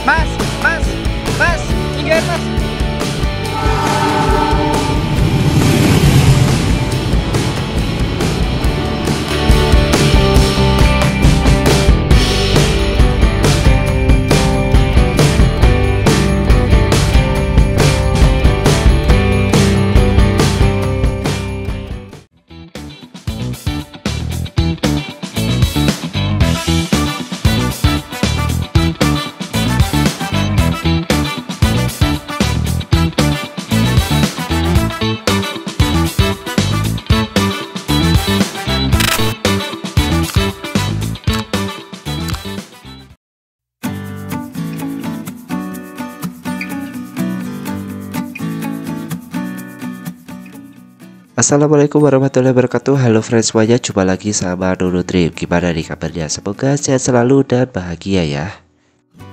Mas, mas, mas, minggir mas. Assalamualaikum warahmatullahi wabarakatuh. Halo friends semuanya, jumpa lagi sama Nono Trip. Gimana nih kabarnya? Semoga sehat selalu dan bahagia ya.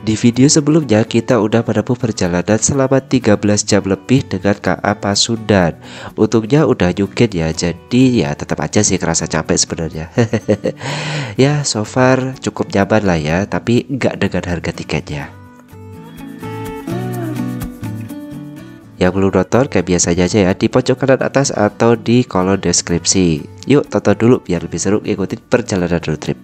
Di video sebelumnya kita udah menempuh perjalanan selama 13 jam lebih dengan KA Pasundan. Untungnya udah nyukit ya, jadi ya tetap aja sih kerasa capek sebenarnya. Ya so far cukup nyaman lah ya, tapi nggak dengan harga tiketnya. Yang belum nonton kayak biasanya aja ya, di pojok kanan atas atau di kolom deskripsi. Yuk tonton dulu biar lebih seru ikutin perjalanan road trip.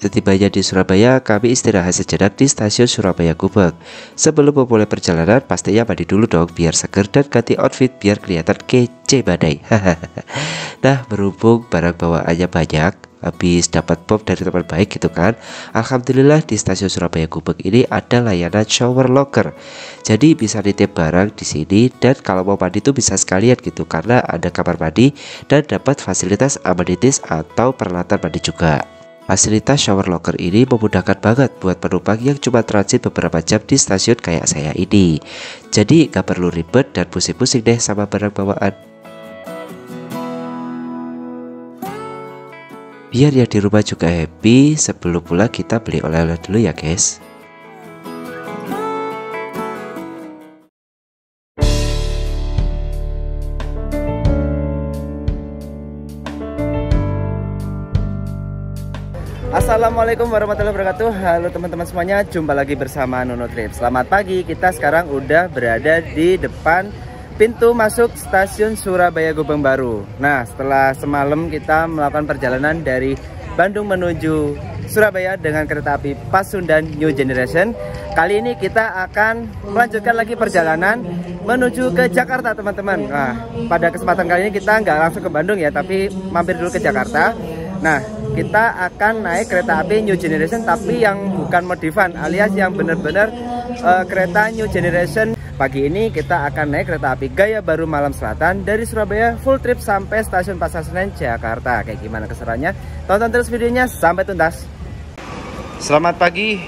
Setibanya di Surabaya, kami istirahat sejenak di stasiun Surabaya Gubeng. Sebelum memulai perjalanan, pastinya mandi dulu dong biar seger dan ganti outfit biar kelihatan kece badai. Nah, berhubung barang bawaannya banyak, habis dapat bom dari teman baik gitu kan. Alhamdulillah di stasiun Surabaya Gubeng ini ada layanan shower locker. Jadi bisa nitip barang di sini dan kalau mau mandi tuh bisa sekalian gitu karena ada kamar mandi dan dapat fasilitas amenities atau peralatan mandi juga. Fasilitas shower locker ini memudahkan banget buat penumpang yang cuma transit beberapa jam di stasiun kayak saya ini. Jadi gak perlu ribet dan pusing-pusing deh sama barang bawaan. Biar yang di rumah juga happy, sebelum pulang kita beli oleh-oleh dulu ya guys. Assalamualaikum warahmatullahi wabarakatuh. Halo teman-teman semuanya, jumpa lagi bersama Nono Trip. Selamat pagi, kita sekarang udah berada di depan pintu masuk stasiun Surabaya Gubeng Baru. Nah, setelah semalam kita melakukan perjalanan dari Bandung menuju Surabaya dengan kereta api Pasundan New Generation. Kali ini kita akan melanjutkan lagi perjalanan menuju ke Jakarta teman-teman. Nah, pada kesempatan kali ini kita nggak langsung ke Bandung ya, tapi mampir dulu ke Jakarta. Nah, kita akan naik kereta api New Generation tapi yang bukan modifan alias yang benar-benar kereta New Generation. Pagi ini kita akan naik kereta api Gaya Baru Malam Selatan dari Surabaya full trip sampai stasiun Pasar Senen Jakarta. Kayak gimana keseruannya? Tonton terus videonya sampai tuntas. Selamat pagi.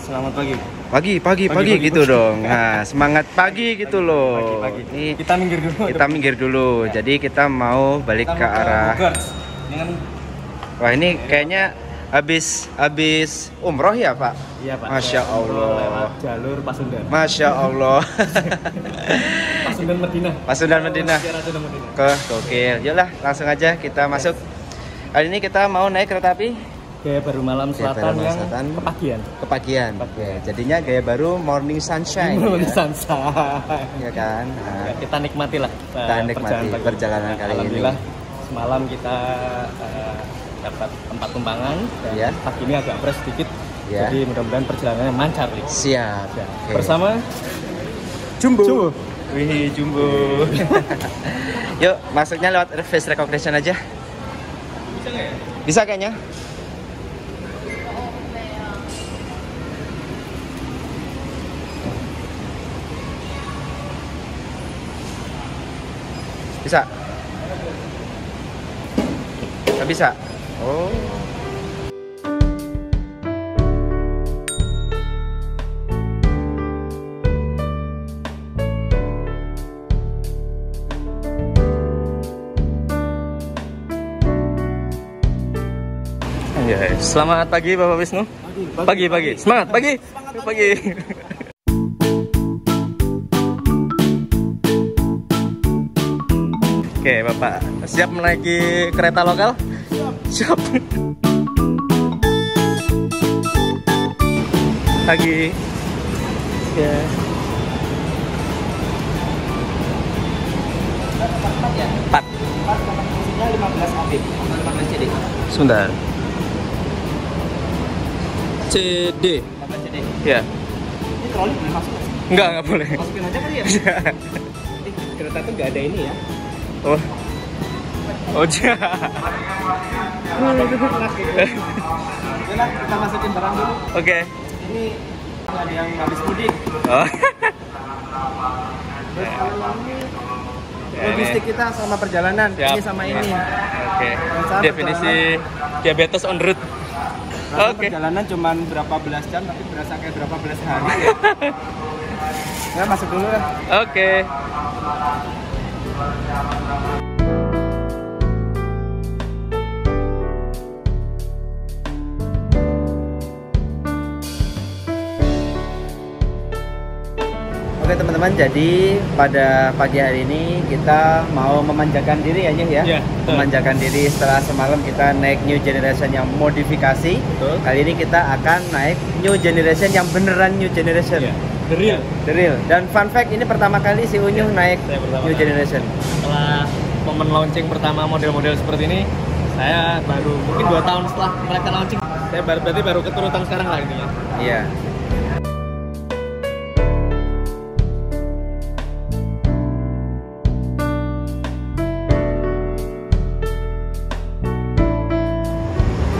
Selamat pagi. Pagi gitu dong. Nah, semangat pagi gitu loh. Pagi. Ini Kita minggir dulu. Kita minggir dulu. Jadi kita mau balik ke arah. Wah, ini kayaknya habis umroh ya Pak? Iya Pak. Masya Allah. Lewat jalur Pasundan. Masya Allah. Pasundan Medina. Pasundan Medina. Ke gokil. Yuklah langsung aja kita masuk. Kali ini kita mau naik kereta api Gaya Baru Malam Selatan yang kepagian. Kepagian. Ya, jadinya Gaya Baru Morning Sunshine. Morning Sunshine. Ya kan. Nah, Ya, kita nikmati lah. kita nikmati perjalanan kali ini. Alhamdulillah semalam kita dapat tempat tumpangan dan Ya. pagi ini agak fresh sedikit. Ya. Jadi mudah-mudahan perjalanannya lancar nih. Siap. Ya. Oke. Bersama Jumbo. Wih, Jumbo. Yuk, masuknya lewat face recognition aja. Bisa nggak ya? Bisa kayaknya. Bisa. Nggak bisa. Oh. Selamat pagi Bapak Wisnu. Pagi. Semangat pagi. Oke, Bapak siap menaiki kereta lokal? Siap. Pagi. Ya. Empat. Komposisinya 15 AB, 15 CD. Sebentar. CD. 15 CD. Ya. Ini troli boleh masuk nggak sih? Enggak boleh. Masukin aja kali ya? Kereta tuh nggak ada ini ya. Oh. Oh, ja. Udah, kita masukin barang dulu. Oke. Ini ada yang habis mudik. Oh. Terus kalau ini logistik kita sama perjalanan. Siap. Ini sama ini. Oke. Sama Definisi diabetes on route. Oke. Perjalanan cuma berapa belas jam tapi berasa kayak berapa belas hari. Ya masuk dulu lah. Oke. Oke teman-teman, jadi pada pagi hari ini kita mau memanjakan diri aja ya. Iya, betul. Memanjakan diri setelah semalam kita naik New Generation yang modifikasi. Betul. Kali ini kita akan naik New Generation yang beneran New Generation. Iya, the real. The real. Dan fun fact, ini pertama kali si Unyuh naik saya pertama New kali. Generation. Setelah momen launching pertama model-model seperti ini, saya baru mungkin 2 tahun setelah mereka launching, saya berarti baru keturutan sekarang lah intinya. Iya.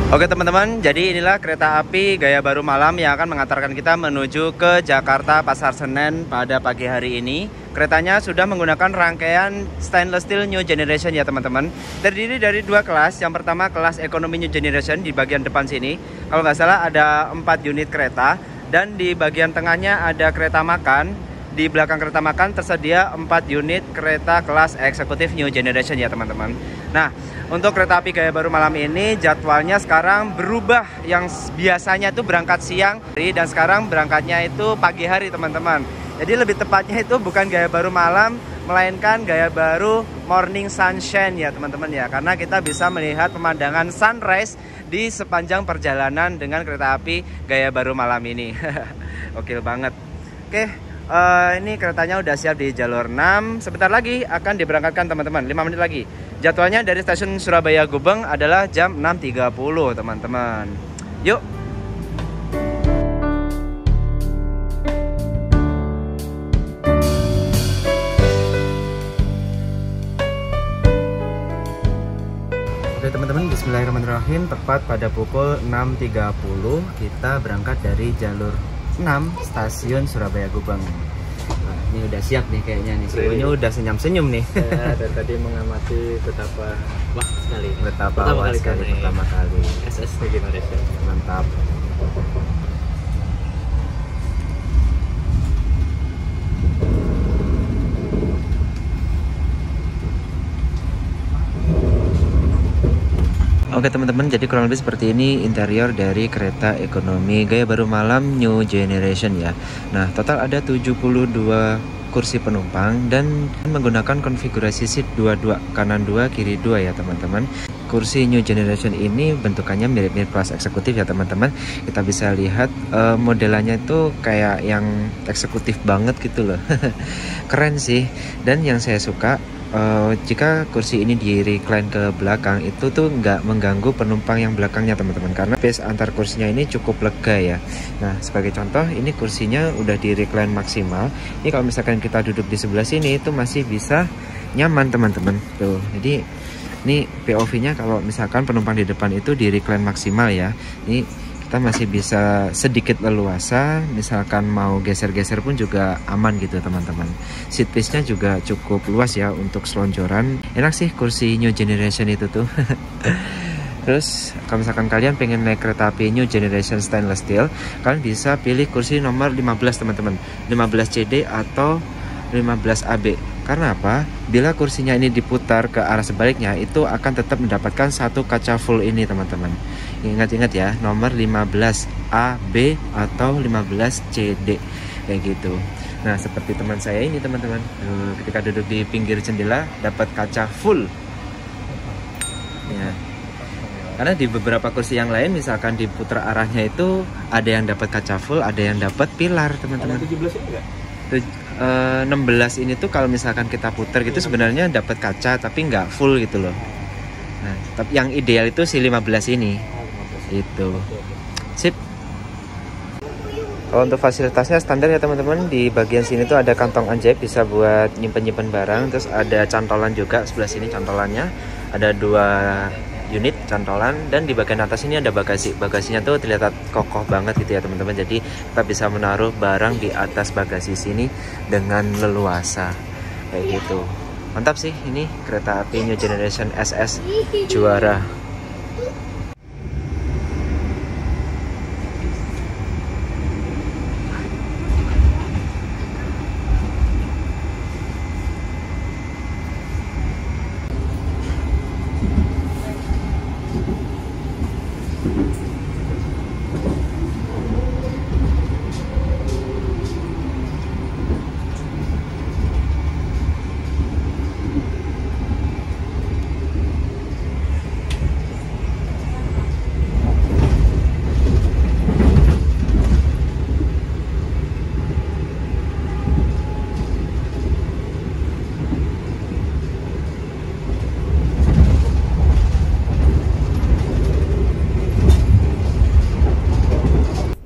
Oke teman-teman, jadi inilah kereta api gaya baru malam yang akan mengantarkan kita menuju ke Jakarta Pasar Senen pada pagi hari ini. Keretanya sudah menggunakan rangkaian stainless steel New Generation ya teman-teman. Terdiri dari 2 kelas. Yang pertama kelas ekonomi New Generation di bagian depan sini. Kalau nggak salah ada 4 unit kereta. Dan di bagian tengahnya ada kereta makan. Di belakang kereta makan tersedia 4 unit kereta kelas eksekutif New Generation ya teman-teman. Nah, untuk kereta api gaya baru malam ini jadwalnya sekarang berubah. Yang biasanya itu berangkat siang dan sekarang berangkatnya itu pagi hari teman-teman. Jadi lebih tepatnya itu bukan gaya baru malam, melainkan gaya baru morning sunshine ya teman-teman ya. Karena kita bisa melihat pemandangan sunrise di sepanjang perjalanan dengan kereta api gaya baru malam ini. Oke banget. Oke, ini keretanya udah siap di jalur 6. Sebentar lagi akan diberangkatkan teman-teman, 5 menit lagi. Jadwalnya dari stasiun Surabaya Gubeng adalah jam 6.30 teman-teman. Yuk. Oke teman-teman, bismillahirrahmanirrahim. Tepat pada pukul 6.30 kita berangkat dari jalur 6 stasiun Surabaya Gubeng. Nah, ini udah siap nih kayaknya nih. Semuanya udah senyum-senyum nih. Saya dari tadi mengamati betapa wah sekali. Betapa wah sekali pertama kali. SS New Generation. Mantap. Oke teman-teman, jadi kurang lebih seperti ini interior dari kereta ekonomi gaya baru malam New Generation ya. Nah, total ada 72 kursi penumpang dan menggunakan konfigurasi seat 22, kanan 2, kiri 2 ya teman-teman. Kursi New Generation ini bentukannya mirip-mirip kelas eksekutif ya teman-teman. Kita bisa lihat modelannya itu kayak yang eksekutif banget gitu loh. Keren sih. Dan yang saya suka, jika kursi ini di recline ke belakang itu tuh nggak mengganggu penumpang yang belakangnya teman-teman, karena space antar kursinya ini cukup lega ya. Nah sebagai contoh, ini kursinya udah di recline maksimal. Ini kalau misalkan kita duduk di sebelah sini itu masih bisa nyaman teman-teman tuh. Jadi ini POV nya kalau misalkan penumpang di depan itu di recline maksimal ya. Ini kita masih bisa sedikit leluasa, misalkan mau geser-geser pun juga aman gitu teman-teman. Seat space-nya juga cukup luas ya untuk selonjoran. Enak sih kursi New Generation itu tuh. Terus kalau misalkan kalian pengen naik kereta api New Generation stainless steel, kalian bisa pilih kursi nomor 15 teman-teman, 15 CD atau 15 AB. Karena apa? Bila kursinya ini diputar ke arah sebaliknya, itu akan tetap mendapatkan satu kaca full ini teman-teman. Ingat-ingat ya, nomor 15 AB atau 15 CD kayak gitu. Nah, seperti teman saya ini teman-teman, ketika duduk di pinggir jendela dapat kaca full. Ya. Karena di beberapa kursi yang lain misalkan diputar arahnya itu ada yang dapat kaca full, ada yang dapat pilar teman-teman. 17 ini enggak? 16 ini tuh kalau misalkan kita putar gitu sebenarnya dapat kaca tapi nggak full gitu loh. Nah, tapi yang ideal itu si 15 ini. Itu. Sip. Kalau untuk fasilitasnya standar ya teman-teman. Di bagian sini tuh ada kantong anjep bisa buat nyimpen-nyimpen barang. Terus ada cantolan juga sebelah sini cantolannya. Ada 2 unit cantolan dan di bagian atas ini ada bagasi. Bagasinya tuh terlihat kokoh banget gitu ya teman-teman. Jadi kita bisa menaruh barang di atas bagasi sini dengan leluasa kayak gitu. Mantap sih ini kereta api New Generation SS juara.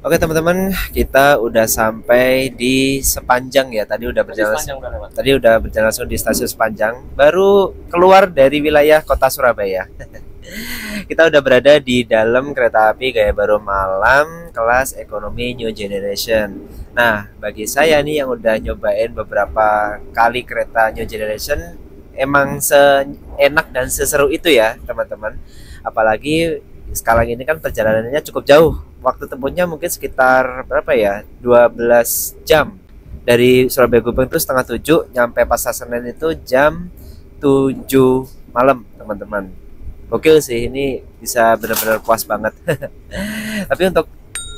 Oke teman-teman, kita udah sampai di Sepanjang ya. Tadi udah berjalan langsung di stasiun Sepanjang. Baru keluar dari wilayah kota Surabaya. Kita udah berada di dalam kereta api gaya baru malam kelas ekonomi New Generation. Nah, bagi saya nih yang udah nyobain beberapa kali kereta New Generation, emang seenak dan seseru itu ya teman-teman. Apalagi sekarang ini kan perjalanannya cukup jauh. Waktu tempuhnya mungkin sekitar berapa ya? 12 jam. Dari Surabaya Gubeng itu setengah 7, nyampe Pasar Senen itu jam 7 malam, teman-teman. Gokil sih, ini bisa benar-benar puas banget. Tapi untuk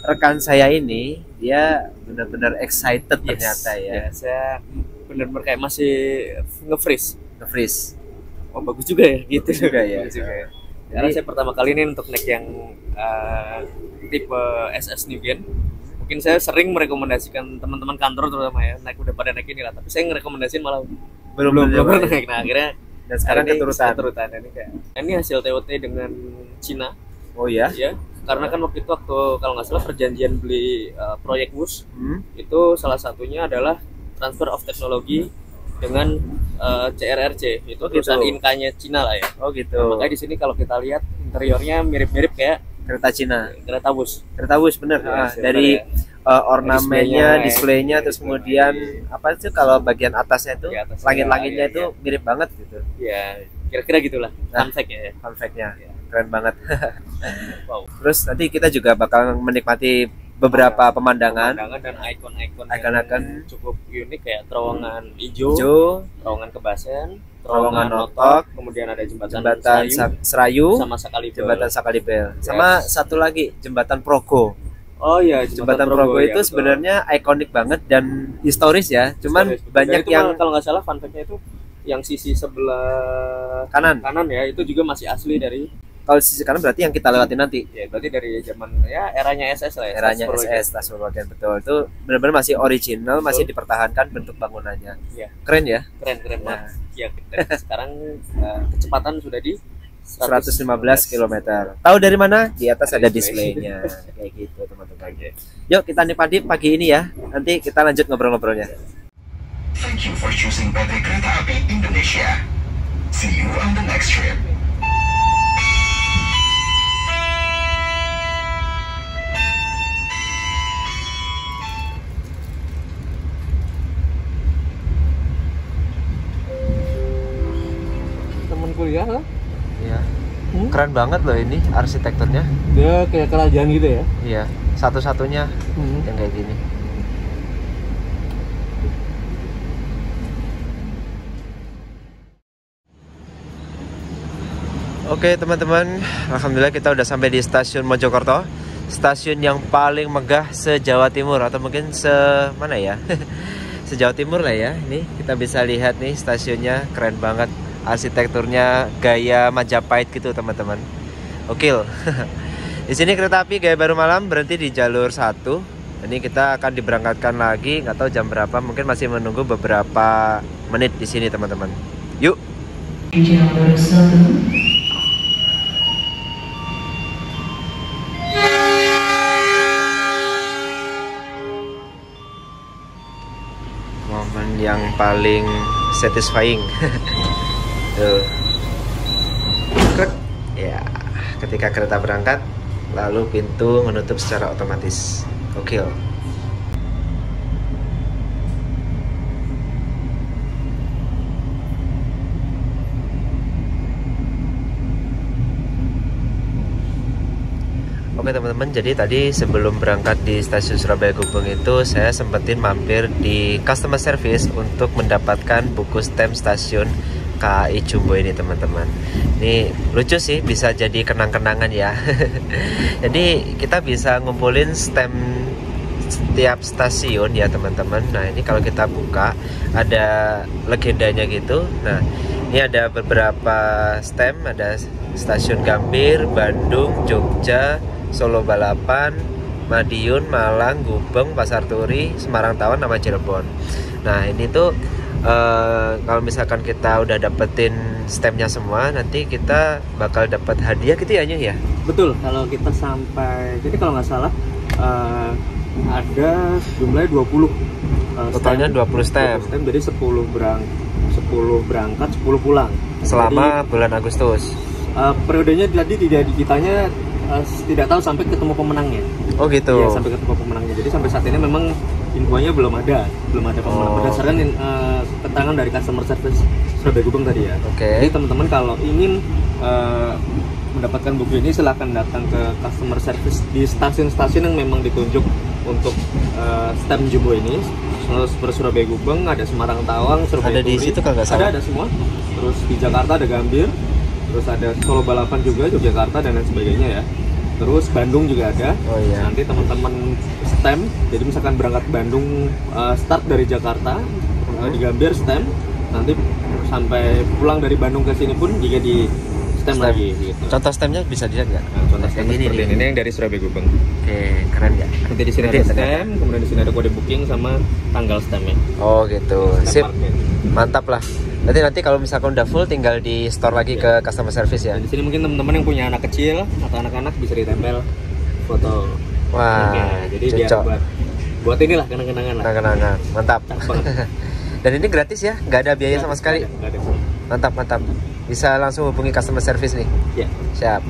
rekan saya ini, dia benar-benar excited ternyata ya. Saya benar-benar kayak masih nge-freeze. Oh, bagus juga ya, gitu juga ya. Karena saya pertama kali ini untuk naik yang tipe SS New Gen. Mungkin saya sering merekomendasikan teman-teman kantor terutama ya, naik udah pada naik ini lah. Tapi saya ngerekomendasiin malah belum pernah naik. Nah akhirnya dan sekarang keturutan ini kayak ini hasil TOT dengan Cina. Oh ya? Ya, karena kan waktu kalau nggak salah perjanjian beli proyek WUS itu salah satunya adalah transfer of teknologi dengan CRRC, itu perusahaan Inka-nya Cina lah ya. Oh gitu. Nah, makanya di sini kalau kita lihat interiornya mirip-mirip kayak kereta Cina, kereta WUS bener. Ya, dari ornamennya, displaynya, terus kemudian apa sih kalau bagian atasnya itu langit-langitnya itu mirip banget gitu. Ya, kira-kira gitulah. Fun fact-nya. Keren banget. Wow. Terus nanti kita juga bakal menikmati beberapa pemandangan dan ikon-ikon cukup unik kayak terowongan hijau, terowongan Kebasen, terowongan Notok, kemudian ada jembatan Serayu, sama jembatan Sakalibel, sama satu lagi jembatan Progo. Oh iya, jembatan Progo itu sebenarnya ikonik banget dan historis ya. Cuman banyak yang kalau nggak salah fun fact-nya itu yang sisi sebelah kanan ya, itu juga masih asli dari. Kalau sisi kanan berarti yang kita lewati nanti. Ya, berarti dari zaman ya eranya SS lah ya. Eranya SS, Stasiun betul. Itu benar-benar masih original, masih dipertahankan bentuk bangunannya. Iya. Keren ya? Keren banget. Ya, sekarang kecepatan sudah di 115 km. Tahu dari mana? Di atas ada displaynya. Kayak gitu, teman-teman. Yuk kita nikmati pagi ini ya. Nanti kita lanjut ngobrol-ngobrolnya. Thank you for choosing PT Kereta Api Indonesia. See you on the next trip. Kuliah lah. Iya. Keren banget loh ini arsitekturnya. Dia kayak kerajaan gitu ya. Iya, satu-satunya yang kayak gini. Oke teman-teman, alhamdulillah kita udah sampai di stasiun Mojokerto. Stasiun yang paling megah se-Jawa Timur atau mungkin mana ya? se-Jawa Timur lah ya. Ini kita bisa lihat nih stasiunnya keren banget, arsitekturnya gaya Majapahit gitu teman-teman. Okil. Di sini kereta api Gaya Baru Malam berhenti di jalur 1. Ini kita akan diberangkatkan lagi, nggak tahu jam berapa, mungkin masih menunggu beberapa menit di sini teman-teman. Yuk. Momen yang paling satisfying. Tuh. Krek. Ya, ketika kereta berangkat, lalu pintu menutup secara otomatis. Oke. Oke teman-teman, jadi tadi sebelum berangkat di stasiun Surabaya Gubeng itu saya sempetin mampir di customer service untuk mendapatkan buku stem stasiun KAI Jumbo ini teman-teman. Ini lucu sih, bisa jadi kenang-kenangan ya. Jadi kita bisa ngumpulin stem setiap stasiun ya teman-teman. Nah ini kalau kita buka ada legendanya gitu. Nah ini ada beberapa stem, ada stasiun Gambir, Bandung, Jogja, Solo Balapan, Madiun, Malang, Gubeng, Pasar Turi, Semarang Tawang, sama Cirebon. Nah ini tuh kalau misalkan kita udah dapetin stemnya semua, nanti kita bakal dapat hadiah gitu ya Nyuh ya? Betul, kalau kita sampai, jadi kalau nggak salah ada jumlahnya 20 totalnya 20 stem. Jadi 10 berangkat, 10 pulang Selama jadi, bulan Agustus. Periodenya tadi ditanya tidak tahu sampai ketemu pemenangnya. Oh gitu. Iya, sampai ketemu pemenangnya. Jadi sampai saat ini memang infonya belum ada pemenang berdasarkan keterangan dari customer service Surabaya Gubeng tadi ya. Oke. Jadi teman-teman kalau ingin mendapatkan buku ini silahkan datang ke customer service di stasiun-stasiun yang memang ditunjuk untuk stem Jumbo ini. Seperti Surabaya Gubeng, ada Semarang Tawang, Surabaya ada Turi. Di situ kalau nggak salah. Ada semua. Terus di Jakarta ada Gambir, terus ada Solo Balapan juga, Yogyakarta dan lain sebagainya ya. Terus Bandung juga ada. Oh iya. Nanti teman-teman stem, jadi misalkan berangkat Bandung start dari Jakarta di Gambir stem, nanti sampai pulang dari Bandung ke sini pun juga di stem lagi gitu. Contoh stemnya bisa dilihat nggak? Nah, contoh stem ini yang dari Surabaya Gubeng. Oke, keren ya. Nanti di sini ada stem, kemudian di sini ada kode booking sama tanggal stemnya. Oh gitu. Sip. Market. Mantap lah. Nanti kalau misalkan udah full tinggal di store lagi ke customer service ya. Dan di sini mungkin teman-teman yang punya anak kecil atau anak-anak bisa ditempel foto. Wah, jadi cocok. biar buat inilah kenang-kenangan lah. Kenang-kenangan. Mantap. Dan ini gratis ya, nggak ada biaya sama sekali. Nggak ada. Mantap. Bisa langsung hubungi customer service nih. Ya. Siap.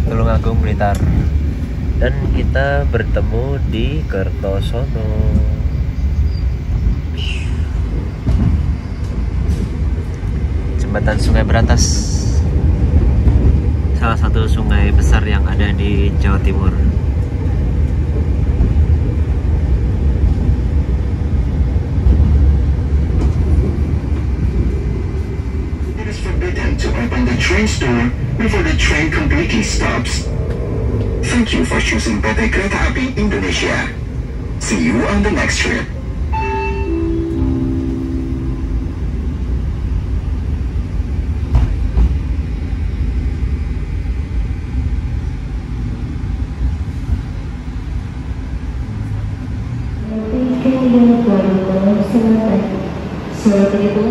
Tulungagung Blitar, dan kita bertemu di Kertosono. Jembatan Sungai Berantas, salah satu sungai besar yang ada di Jawa Timur. It is forbidden to open the train store before the train completely stops. Thank you for choosing PT Kereta Api Indonesia. See you on the next trip. Belakang kita.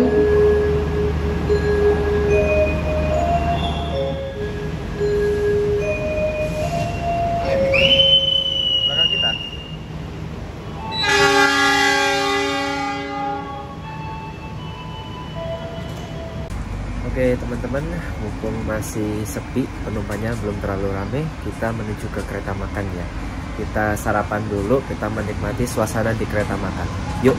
teman-teman, mumpung masih sepi, penumpangnya belum terlalu rame, kita menuju ke kereta makan ya. Kita sarapan dulu, kita menikmati suasana di kereta makan. Yuk.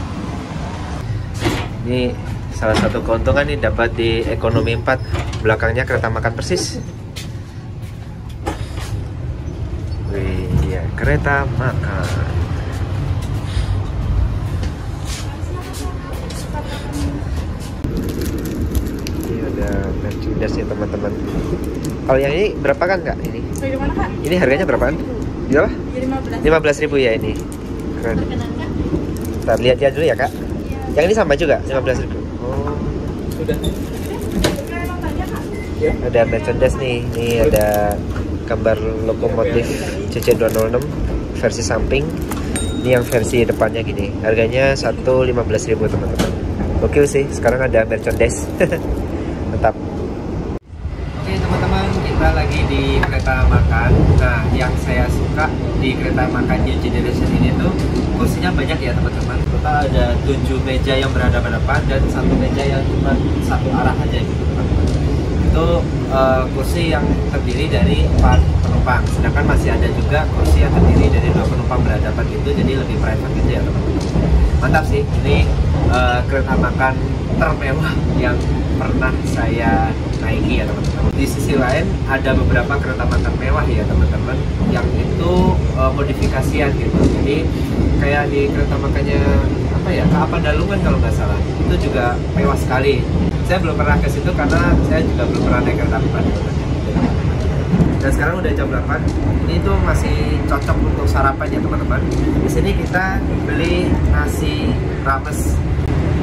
Ini salah satu keuntungan nih dapat di ekonomi 4, belakangnya kereta makan persis. Wih, ya, kereta makan. Merchandise ya teman-teman. Kalau yang ini berapa kan kak ini? Dari mana kak? Ini harganya berapaan? Berapa? 15.000 ya ini. Keren. Ntar lihat ya dulu ya kak. Yang ini sama juga 15.000. Oh. Sudah. Ada merchandise nih. Ini ada gambar lokomotif CC206 versi samping. Ini yang versi depannya gini. Harganya 15.000 teman-teman. Oke sih. Sekarang ada merchandise. Mantap. Oke teman-teman, kita lagi di kereta makan. Nah, yang saya suka di kereta makan New Generation ini tuh kursinya banyak ya teman-teman. Total ada 7 meja yang berhadapan-hadapan dan 1 meja yang cuma satu arah aja gitu teman-teman. Itu kursi yang terdiri dari 4 penumpang. Sedangkan masih ada juga kursi yang terdiri dari 2 penumpang berhadapan gitu. Jadi lebih private gitu ya teman-teman. Mantap sih, ini kereta makan termewah yang pernah saya naiki ya teman-teman. Di sisi lain ada beberapa kereta makan mewah ya teman-teman yang itu modifikasian gitu. Jadi kayak di kereta makannya apa ya, Apa Dalungan kalau nggak salah, itu juga mewah sekali. Saya belum pernah ke situ karena saya juga belum pernah naik kereta makan. Dan sekarang udah jam 8. Ini tuh masih cocok untuk sarapan ya teman-teman. Di sini kita beli nasi rames.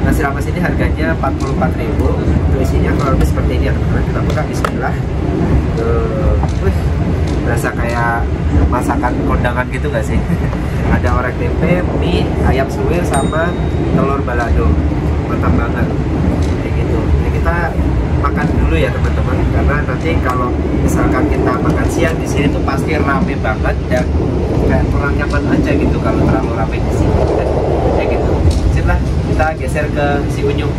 Nasi rames ini harganya 44.000. Untuk isinya kurang lebih seperti ini ya teman-teman. Kita buka, bismillah. Wih, berasa kayak masakan kondangan gitu gak sih? Ada orek tempe, mie, ayam suwir, sama telur balado. Mantap banget. Kayak gitu. Jadi kita makan dulu ya teman-teman, karena nanti kalau misalkan kita makan siang di sini tuh pasti rame banget dan kayak kurang nyaman aja gitu kalau terlalu rame di sini. Kayak gitu. Sip lah, kita geser ke si Unyu.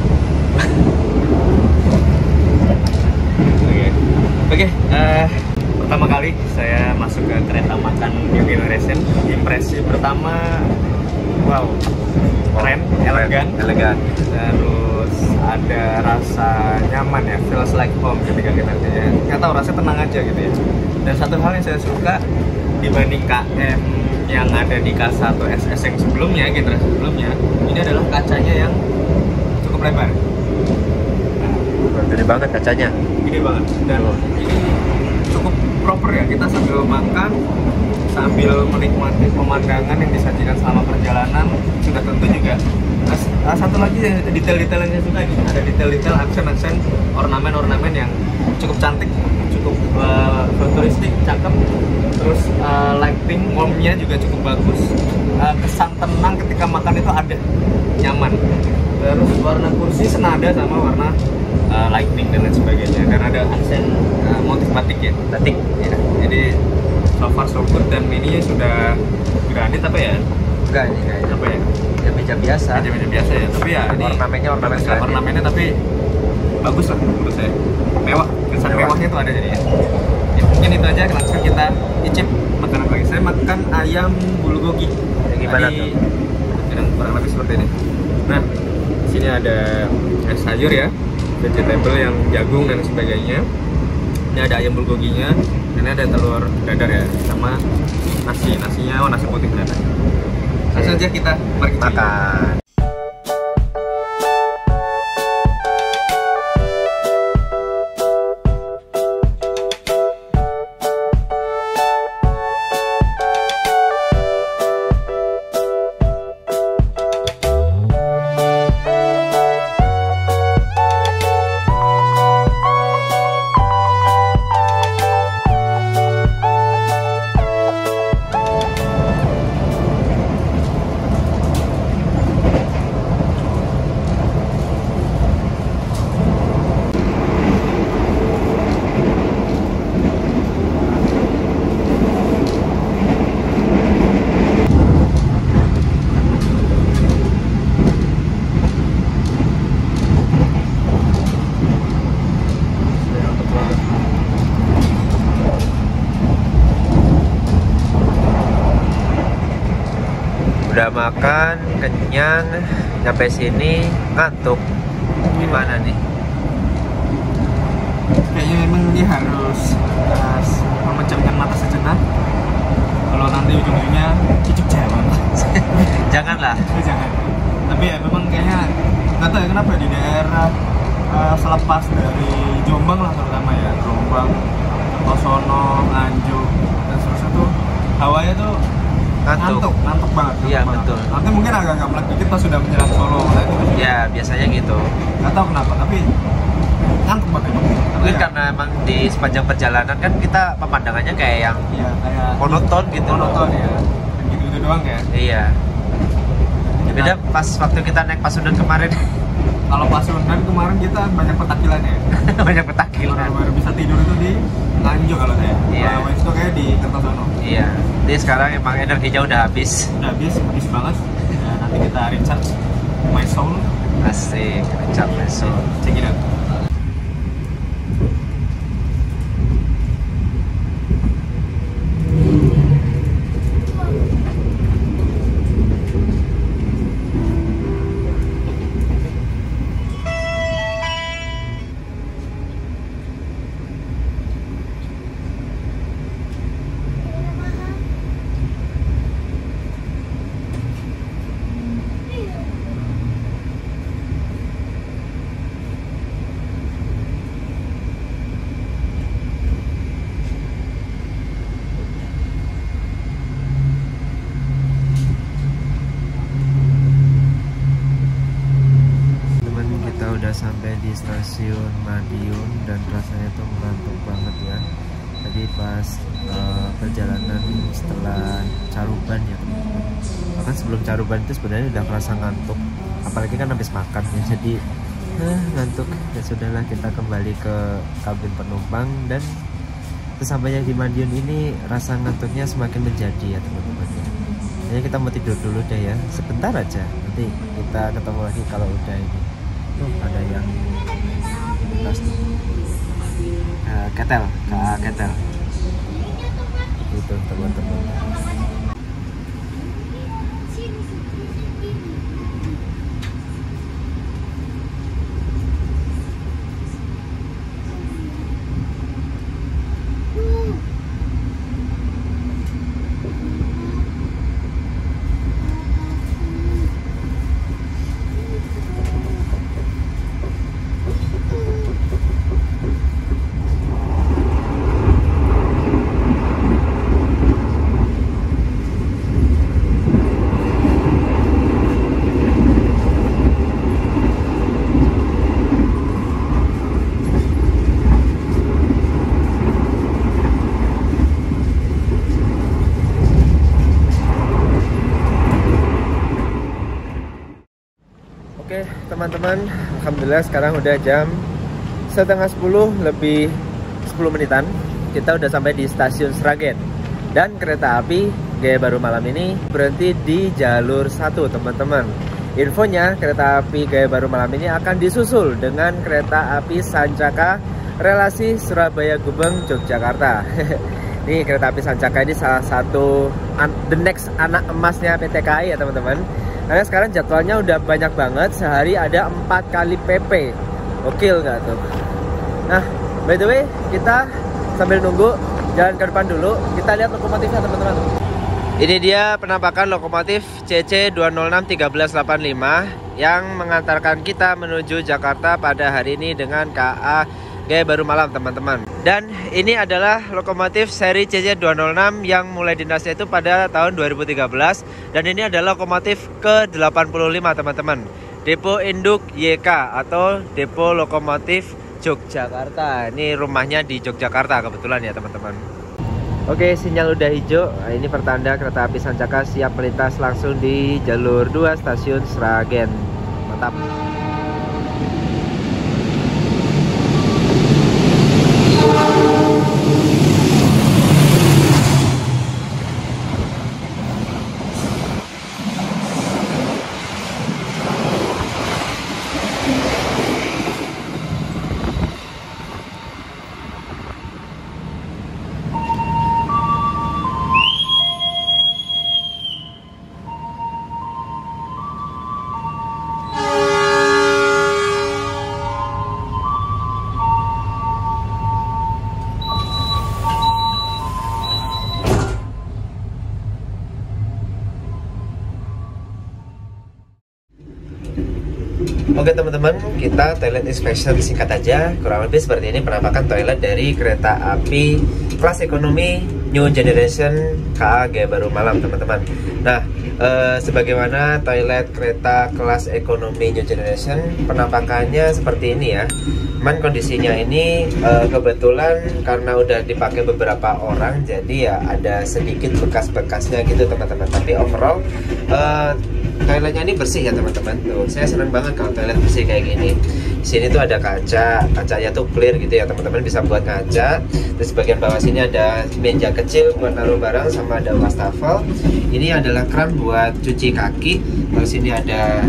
Oke, pertama kali saya masuk ke kereta makan New Generation. Impresi pertama, wow, keren, elegan. Terus ada rasa nyaman ya, feels like home ketika kita ya. Nggak tahu, rasa tenang aja gitu ya. Dan satu hal yang saya suka dibanding KM yang ada di K1 SS yang sebelumnya, generasi sebelumnya, ini adalah kacanya yang cukup lebar. Gede banget kacanya. Gede banget. Dan ini cukup proper ya, kita sambil makan, sambil menikmati pemandangan yang disajikan selama perjalanan, sudah tentu juga. Nah, satu lagi detail-detail yang saya suka ini, ada detail-detail aksen-aksen ornamen-ornamen yang cukup cantik, cukup futuristik, cakep. Terus lighting, warmnya juga cukup bagus. Kesan tenang ketika makan itu ada, nyaman. Terus warna kursi senada sama warna lighting dan lain sebagainya, karena ada aksen motif batik ya, batik ya. Jadi so far so good. Dan ini sudah granit apa ya? Enggak, ini kayak apa ya? Ya meja biasa. Meja biasa ya, tapi ya ini ornamennya tapi bagus lah menurut saya, mewah. Kesan mewahnya tuh ada jadinya. Ya, mungkin itu aja, langsung kita icip makanan lagi. Saya makan ayam bulgogi. Ya, gimana tuh? Dan kurang lebih seperti ini. Nah, di sini ada sayur ya, vegetable yang jagung dan sebagainya. Ini ada ayam bulgoginya, ini ada telur dadar ya, sama nasinya, nasi putih dadar. Langsung aja kita pergi makan. Udah makan, kenyang, nyampe sini ngantuk. Gimana nih? Kayaknya memang dia harus memejamkan mata sejenak. Kalau nanti ujung-ujungnya cucuk jawab. Janganlah. Jangan. Tapi ya memang kayaknya nggak tahu ya kenapa di daerah selepas dari Jombang lah terutama ya, Jombang, Kertosono, Nganjuk dan seterusnya tuh hawanya tuh ngantuk banget. Iya betul. Nanti mungkin agak melek dikit pas sudah menjelang Solo. Ya biasanya gitu. Nggak tahu kenapa tapi ngantuk banget emang. Mungkin karena emang di sepanjang perjalanan kan kita pemandangannya kayak yang kayak monoton gitu. Monoton ya. Gitu-gitu doang ya. Iya. Beda pas waktu kita naik Pasundan kemarin. Kalau Pasundan kemarin kita banyak petakilan ya. Banyak petakilan. Baru bisa tidur itu di Nganjuk kalau saya. Iya. Kalau itu kayak di Kertosono. Iya. Jadi sekarang emang energinya udah habis. Udah habis banget. Ya, nanti kita recharge my soul. Asik, recharge my soul. Check it out. Udah sampai di stasiun Madiun dan rasanya tuh mengantuk banget ya. Tadi pas perjalanan setelah Caruban ya, bahkan sebelum Caruban itu sebenarnya udah kerasa ngantuk, apalagi kan habis makan ya, jadi ngantuk. Ya sudahlah, kita kembali ke kabin penumpang dan sesampainya di Madiun ini rasa ngantuknya semakin menjadi ya teman-teman ya. Jadi kita mau tidur dulu deh ya, sebentar aja, nanti kita ketemu lagi kalau udah ini. Tuh ada yang tas ketel, ketel itu teman-teman. Oke teman-teman, alhamdulillah sekarang udah jam 9:30 lebih 10 menitan. Kita udah sampai di stasiun Sragen. Dan kereta api Gaya Baru Malam ini berhenti di jalur 1 teman-teman. Infonya kereta api Gaya Baru Malam ini akan disusul dengan kereta api Sancaka relasi Surabaya Gubeng Yogyakarta. Ini kereta api Sancaka ini salah satu the next anak emasnya PT KAI ya teman-teman. Karena sekarang jadwalnya udah banyak banget, sehari ada 4 kali PP. Gokil nggak tuh? Nah, by the way, kita sambil nunggu jalan ke depan dulu, kita lihat lokomotifnya teman-teman. Ini dia penampakan lokomotif CC 206-1385 yang mengantarkan kita menuju Jakarta pada hari ini dengan KA Gaya Baru Malam teman-teman. Dan ini adalah lokomotif seri CC 206 yang mulai dinasnya itu pada tahun 2013. Dan ini adalah lokomotif ke-85 teman-teman. Depo Induk YK atau Depo Lokomotif Yogyakarta. Ini rumahnya di Yogyakarta kebetulan ya teman-teman. Oke, sinyal udah hijau. Nah, ini pertanda kereta api Sancaka siap melintas langsung di jalur 2 stasiun Sragen. Mantap. Oke teman-teman, kita toilet inspection singkat aja. Kurang lebih seperti ini penampakan toilet dari kereta api kelas ekonomi New Generation KA Gaya Baru Malam teman-teman. Nah, sebagaimana toilet kereta kelas ekonomi New Generation, penampakannya seperti ini ya. Cuman kondisinya ini kebetulan karena udah dipakai beberapa orang, jadi ya ada sedikit bekas-bekasnya gitu teman-teman. Tapi overall toiletnya ini bersih ya teman-teman. Tuh, saya senang banget kalau toilet bersih kayak gini. Di sini tuh ada kaca, kacanya tuh clear gitu ya teman-teman, bisa buat ngaca. Terus bagian bawah sini ada meja kecil buat naruh barang, sama ada wastafel. Ini adalah keran buat cuci kaki. Terus sini ada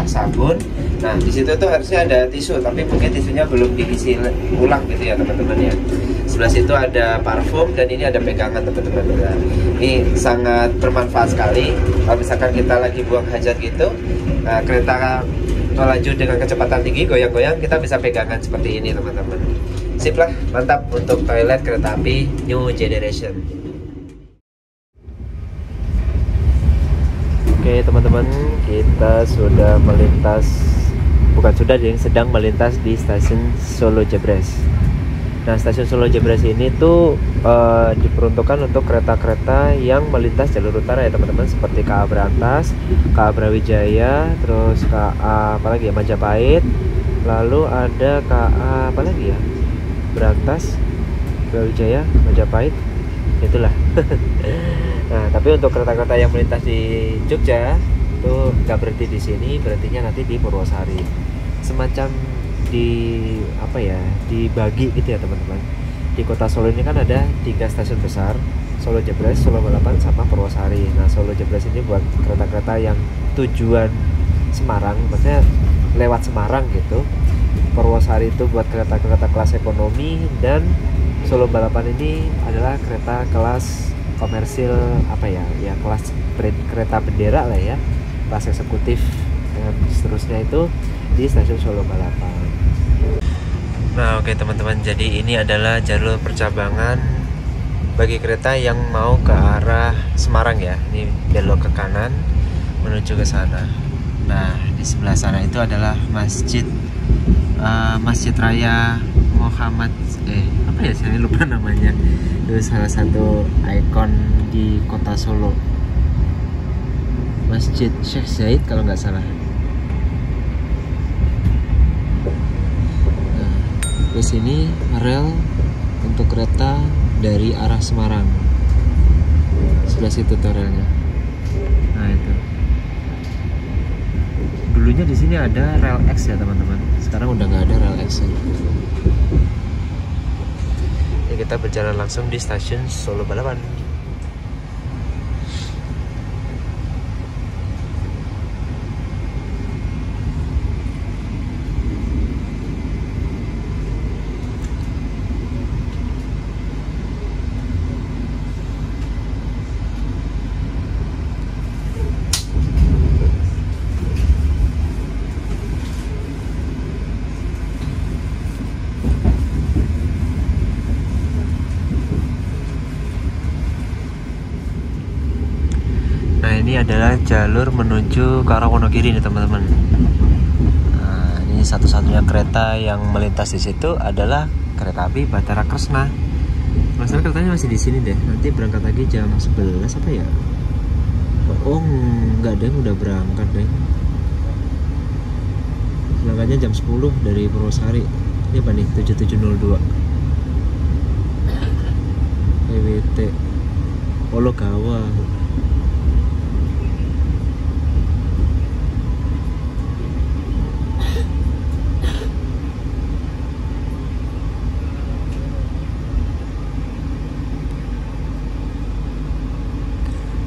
sabun. Nah, di situ tuh harusnya ada tisu, tapi mungkin tisunya belum diisi ulang gitu ya teman-teman ya. Sebelah situ ada parfum dan ini ada pegangan teman-teman. Nah, ini sangat bermanfaat sekali. Kalau misalkan kita lagi buang hajat gitu, kereta melaju dengan kecepatan tinggi, goyang-goyang, kita bisa pegangan seperti ini teman-teman. Sip lah, mantap untuk toilet kereta api New Generation. Oke teman-teman, kita sudah melintas, bukan sudah, sedang melintas di stasiun Solo Jebres. Nah, stasiun Solo Jebres ini tuh diperuntukkan untuk kereta-kereta yang melintas jalur utara ya teman-teman, seperti KA Berantas, KA Brawijaya, terus KA apalagi ya, Majapahit, lalu ada KA apalagi ya, Berantas, Brawijaya, Majapahit, itulah. Nah, tapi untuk kereta-kereta yang melintas di Jogja itu nggak berhenti di sini, berhentinya nanti di Purwosari. Semacam dibagi gitu ya teman-teman. Di kota Solo ini kan ada 3 stasiun besar, Solo Jebres, Solo Balapan, sama Purwosari. Nah, Solo Jebres ini buat kereta-kereta yang tujuan Semarang, maksudnya lewat Semarang gitu. Purwosari itu buat kereta-kereta kelas ekonomi, dan Solo Balapan ini adalah kereta kelas komersil kelas kereta bendera lah ya, kelas eksekutif dan seterusnya itu di stasiun Solo Balapan. Nah, oke teman-teman, jadi ini adalah jalur percabangan bagi kereta yang mau ke arah Semarang ya. Ini belok ke kanan menuju ke sana. Nah, di sebelah sana itu adalah Masjid Raya Muhammad saya lupa namanya. Itu salah satu ikon di kota Solo, Masjid Sheikh Zaid kalau nggak salah. Nah, di sini rel untuk kereta dari arah Semarang. Sebelah situ tuh relnya. Nah, itu. Dulunya di sini ada rel X ya teman-teman. Sekarang udah nggak ada rel X. Kita berjalan langsung di stasiun Solo Balapan. Ini adalah jalur menuju ke arah Wonogiri nih teman-teman. Nah, ini satu-satunya kereta yang melintas di situ adalah kereta api Batara Kresna. Masalah keretanya masih di sini deh. Nanti berangkat lagi jam 11 apa ya? Oh, enggak deh, udah berangkat deh. Berangkatnya jam 10 dari Purwosari. Ini apa nih? 7702. EWT Ologawa.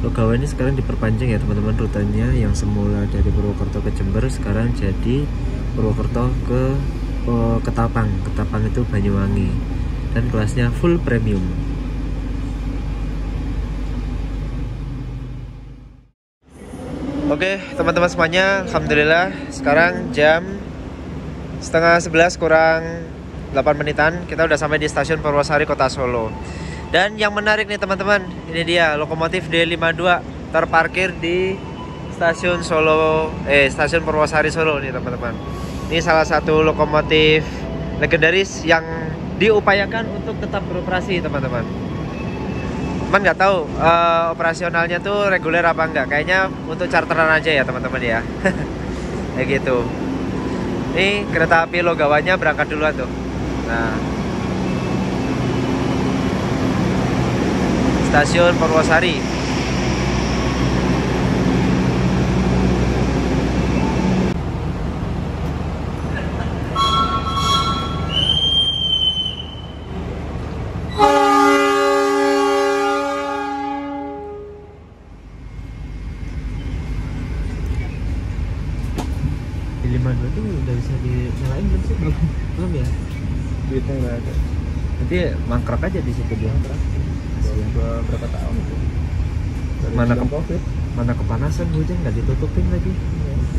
Logawa ini sekarang diperpanjang ya teman-teman, rutenya yang semula dari Purwokerto ke Jember sekarang jadi Purwokerto ke Ketapang. Ketapang itu Banyuwangi, dan kelasnya full premium. Oke teman-teman semuanya, alhamdulillah sekarang jam setengah 11 kurang 8 menitan kita udah sampai di stasiun Purwosari Kota Solo. Dan yang menarik nih teman-teman, ini dia lokomotif D52 terparkir di stasiun Purwosari Solo nih teman-teman. Ini salah satu lokomotif legendaris yang diupayakan untuk tetap beroperasi, teman-teman. Cuman nggak tahu operasionalnya tuh reguler apa enggak. Kayaknya untuk charteran aja ya, teman-teman ya. Kayak gitu. Ini kereta api Logawanya berangkat duluan tuh. Nah, stasiun Purwosari. Di 52 tuh udah bisa dinyalain belum sih? Belum ya? Duitnya nggak ada. Nanti mangkrak aja di situ dia. Berapa tahun itu? Mana kepanasan hujan nggak ditutupin lagi.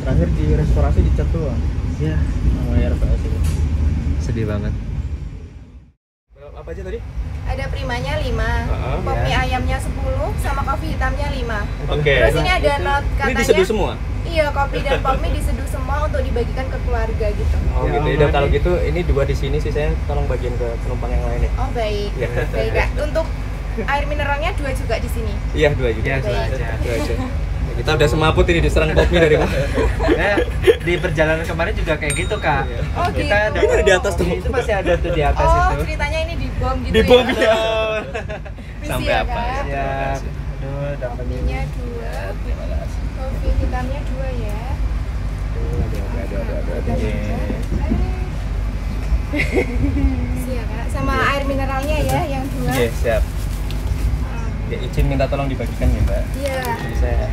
Terakhir di restorasi dicat doang. Ya, Sama RPS itu. sedih banget. Apa aja tadi? Ada primanya 5, pop mie ayamnya 10, sama kopi hitamnya 5. Oke. Terus ini ada not Ini katanya. diseduh semua. Iya, kopi dan pop mie diseduh semua untuk dibagikan ke keluarga gitu. Oh gitu. Udah kalau gitu ini 2 di sini sih, saya tolong bagiin ke penumpang yang lain ya. Oh baik, Iya. baik Kak. Untuk air mineralnya 2 juga di sini. Iya, 2 juga. Ya, dua aja. 2 aja. Kita udah semaput ini diserang kopi dari mana? Nah, di perjalanan kemarin juga kayak gitu, Kak. Oh Kita gitu. Ini ada di atas tuh. Itu masih ada tuh di atas Oh, itu. ceritanya ini di bom gitu Di bom ya. ya. Misi Sampai ya, apa? Kak. Ya, aduh, dapat ini. Kopinya 2, kopi hitamnya 2 ya. Siap Kak. Sama air mineralnya ya yang 2. Iya, siap. Ya, izin minta tolong dibagikan ya, Mbak. Iya. Jadi saya.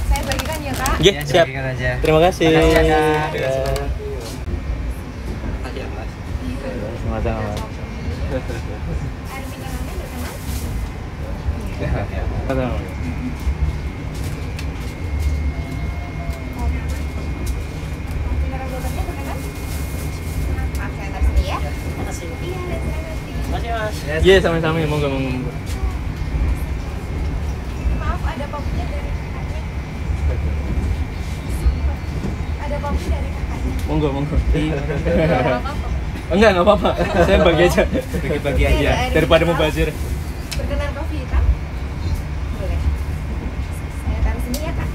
Saya bagikan ya Kak. Iya, siap. Bagikan aja. Terima kasih. Makasih ya, Kak. Ya. Sama-sama. Air mineralnya berkenan? Mineral waternya berkenan? Maaf saya taruh sini ya. Makasih. Iya, terima kasih. Iya, sama-sama. Monggo, monggo. Maaf, ada popnya dari kakaknya. Ada popnya dari kakaknya. Monggo. Nggak apa-apa. Enggak apa-apa. Saya bagi aja. Bagi-bagi aja. Iya, air Daripada mineral. mubazir. Berkenan kopi hitam? Boleh. Saya taruh sini ya Kak.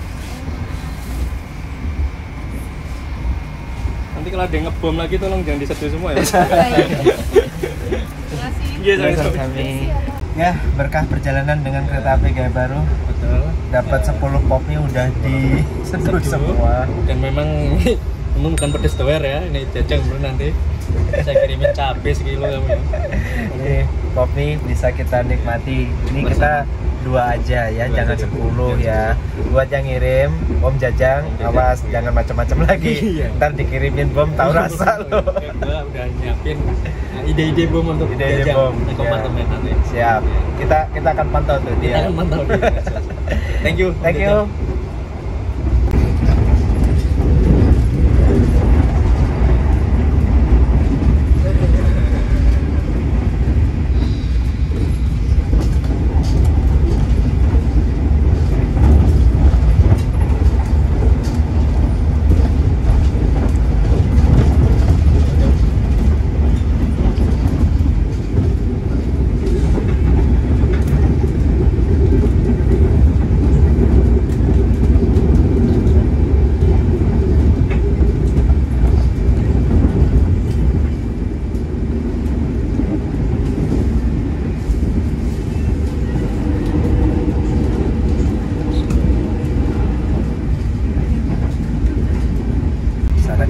Nanti kalau ada yang ngebom lagi tolong jangan diseduh semua ya. Baik. Terima kasih. Iya, Kami ya berkah perjalanan dengan kereta api gaya baru. Betul. Dapat 10 pop mie udah diseduh semua. Dan memang bukan pedes doer ya, ini jajang bener nanti. Saya kirimin cabai sekilo kamu ya. Ini pop mie bisa kita nikmati. Ini kita 2 aja ya, Dua jangan aja, 10 ya. Buat yang ngirim, Om Jajang, awas jangan macam-macam lagi. Iya. Ntar dikirimin bom tahu rasa lo. Gua udah nyiapin ide-ide bom untuk Ide-ide jajang bom, di ya. kompartemen nanti. Siap. Kita akan pantau tuh Kita dia. akan mantau di medsos. Thank you. Thank you.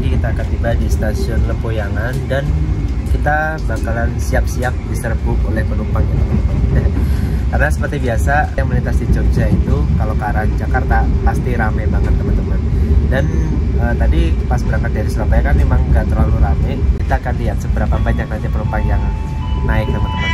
Kita akan tiba di stasiun Lempoyangan dan kita bakalan siap-siap diserbu oleh penumpang ya teman-teman. Karena seperti biasa yang melintas di Jogja itu kalau ke arah Jakarta pasti rame banget teman-teman. Dan tadi pas berangkat dari Surabaya kan memang nggak terlalu rame. Kita akan lihat seberapa banyak nanti penumpang yang naik teman-teman.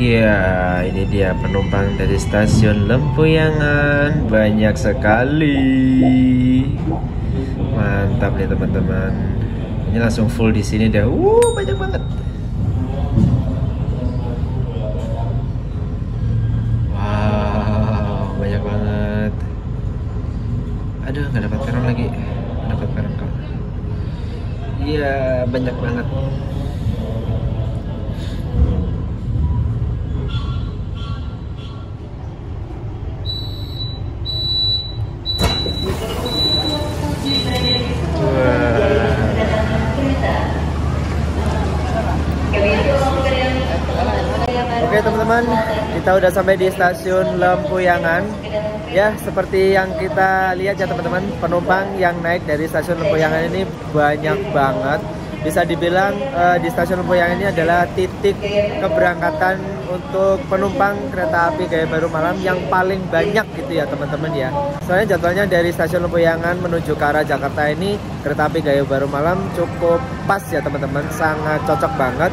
Ya, ini dia penumpang dari stasiun Lempuyangan, banyak sekali. Mantap nih teman-teman. Ini langsung full di sini dah. Banyak banget. Wow, banyak banget. Aduh, nggak dapat peron lagi. Nggak dapat peron kok. Iya, banyak banget. Oke teman-teman, kita udah sampai di stasiun Lempuyangan. Ya, seperti yang kita lihat ya teman-teman, penumpang yang naik dari stasiun Lempuyangan ini banyak banget. Bisa dibilang di stasiun Lempuyangan ini adalah titik keberangkatan untuk penumpang kereta api Gaya Baru Malam yang paling banyak gitu ya teman-teman ya. Soalnya jadwalnya dari stasiun Lempuyangan menuju ke arah Jakarta ini kereta api Gaya Baru Malam cukup pas ya teman-teman, sangat cocok banget.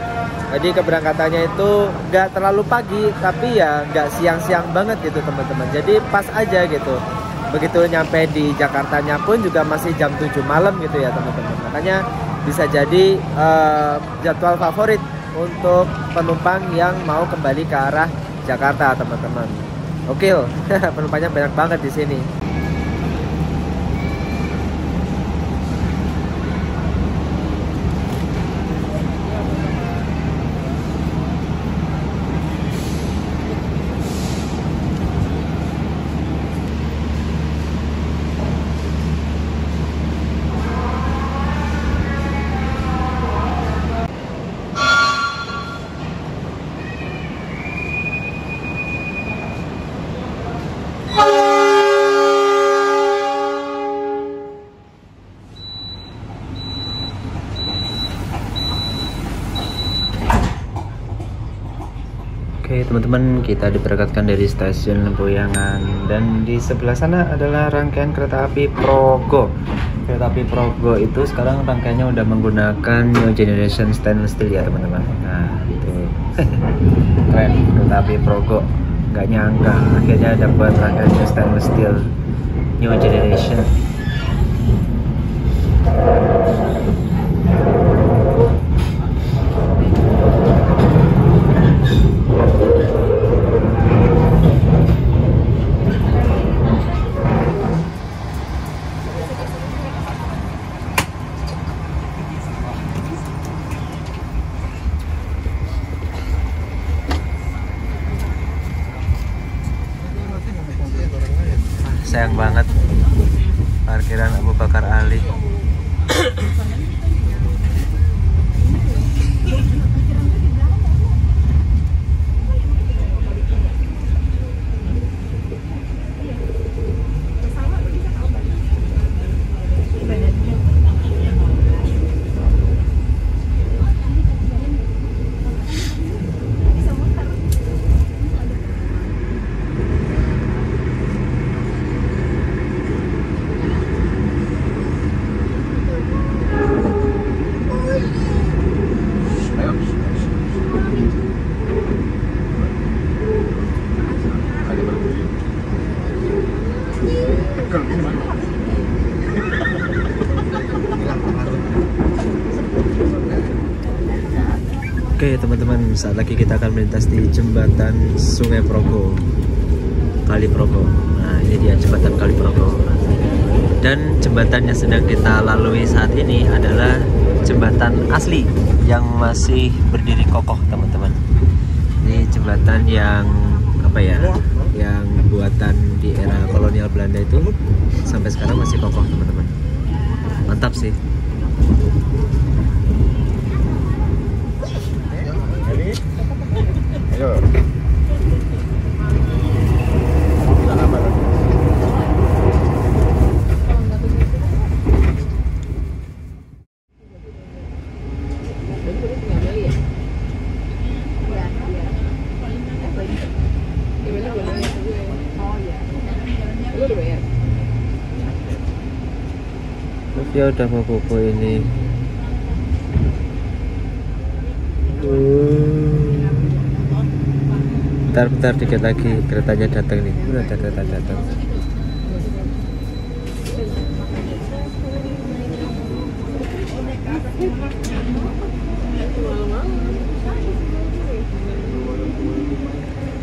Jadi keberangkatannya itu nggak terlalu pagi, tapi ya nggak siang-siang banget gitu teman-teman. Jadi pas aja gitu. Begitu nyampe di Jakartanya pun juga masih jam 7 malam gitu ya teman-teman. Makanya bisa jadi jadwal favorit untuk penumpang yang mau kembali ke arah Jakarta teman-teman. Oke, penumpangnya banyak banget di sini. Oke teman-teman, kita diberangkatkan dari stasiun Lempuyangan dan di sebelah sana adalah rangkaian kereta api Progo. Kereta api Progo itu sekarang rangkaiannya udah menggunakan New Generation Stainless Steel ya teman-teman. Nah itu keren, kereta api Progo. Nggak nyangka akhirnya dapat rangkaian Stainless Steel New Generation. Sayang banget parkiran Abu Bakar Ali. Oke teman-teman, saat lagi kita akan melintas di jembatan Sungai Progo, Kali Progo. Nah ini dia jembatan Kali Progo. Dan jembatan yang sedang kita lalui saat ini adalah jembatan asli yang masih berdiri kokoh teman-teman. Ini jembatan yang apa ya, yang buatan di era kolonial Belanda itu sampai sekarang masih kokoh teman-teman. Mantap sih. Ayo. Dia udah mau bobo ini. Bentar dikit lagi keretanya datang nih. Udah ada kereta datang.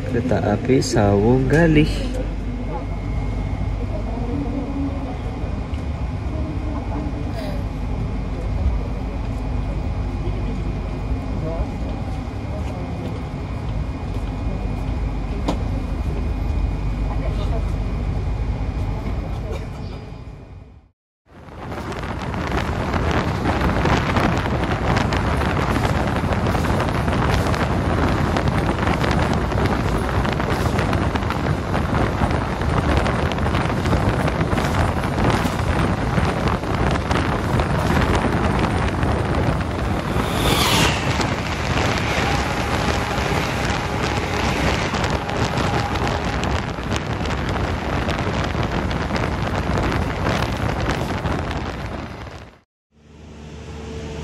Kereta api Sawung Galih.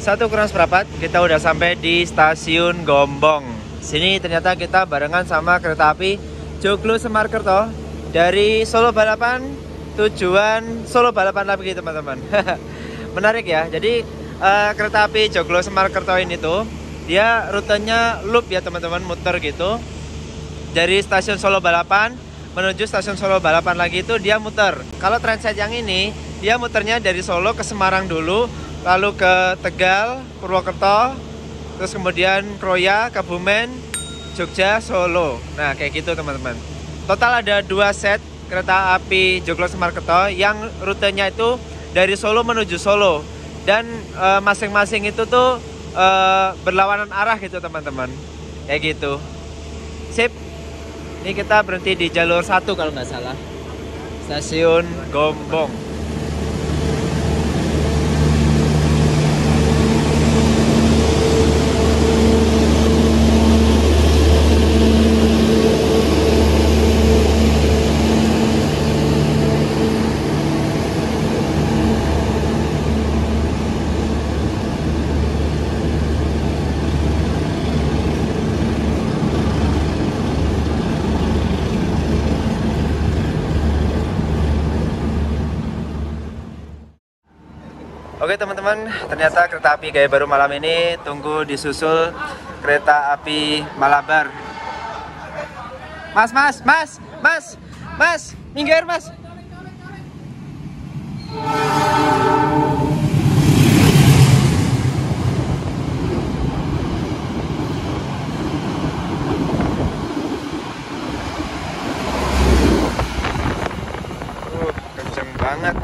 Satu kurang seperempat, kita udah sampai di stasiun Gombong. Sini ternyata kita barengan sama kereta api Joglo Semarkerto dari Solo Balapan, tujuan Solo Balapan lagi teman-teman. Menarik ya. Jadi kereta api Joglo Semarkerto ini tuh dia rutenya loop ya teman-teman, muter gitu. Dari stasiun Solo Balapan menuju stasiun Solo Balapan lagi itu dia muter. Kalau transit yang ini dia muternya dari Solo ke Semarang dulu, lalu ke Tegal, Purwokerto, terus kemudian Kroya, Kebumen, Jogja, Solo. Nah kayak gitu teman-teman. Total ada 2 set kereta api Joglo Semarkerto yang rutenya itu dari Solo menuju Solo. Dan masing-masing itu tuh berlawanan arah gitu teman-teman. Kayak gitu. Sip. Ini kita berhenti di jalur 1 kalau nggak salah. Stasiun Gombong. Oke teman-teman, ternyata kereta api gaya baru malam ini tunggu disusul kereta api Malabar. Mas, minggir mas. Kenceng banget.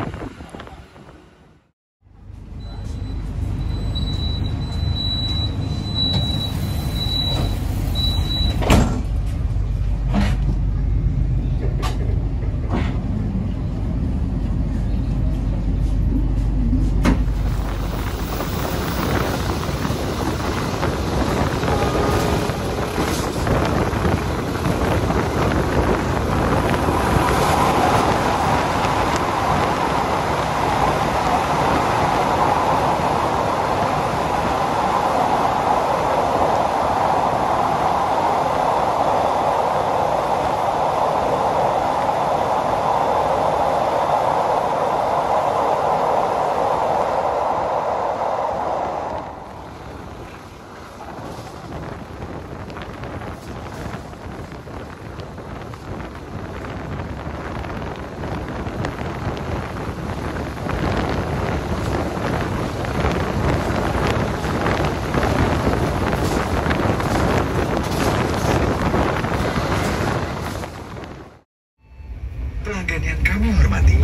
Pelanggan yang kami hormati,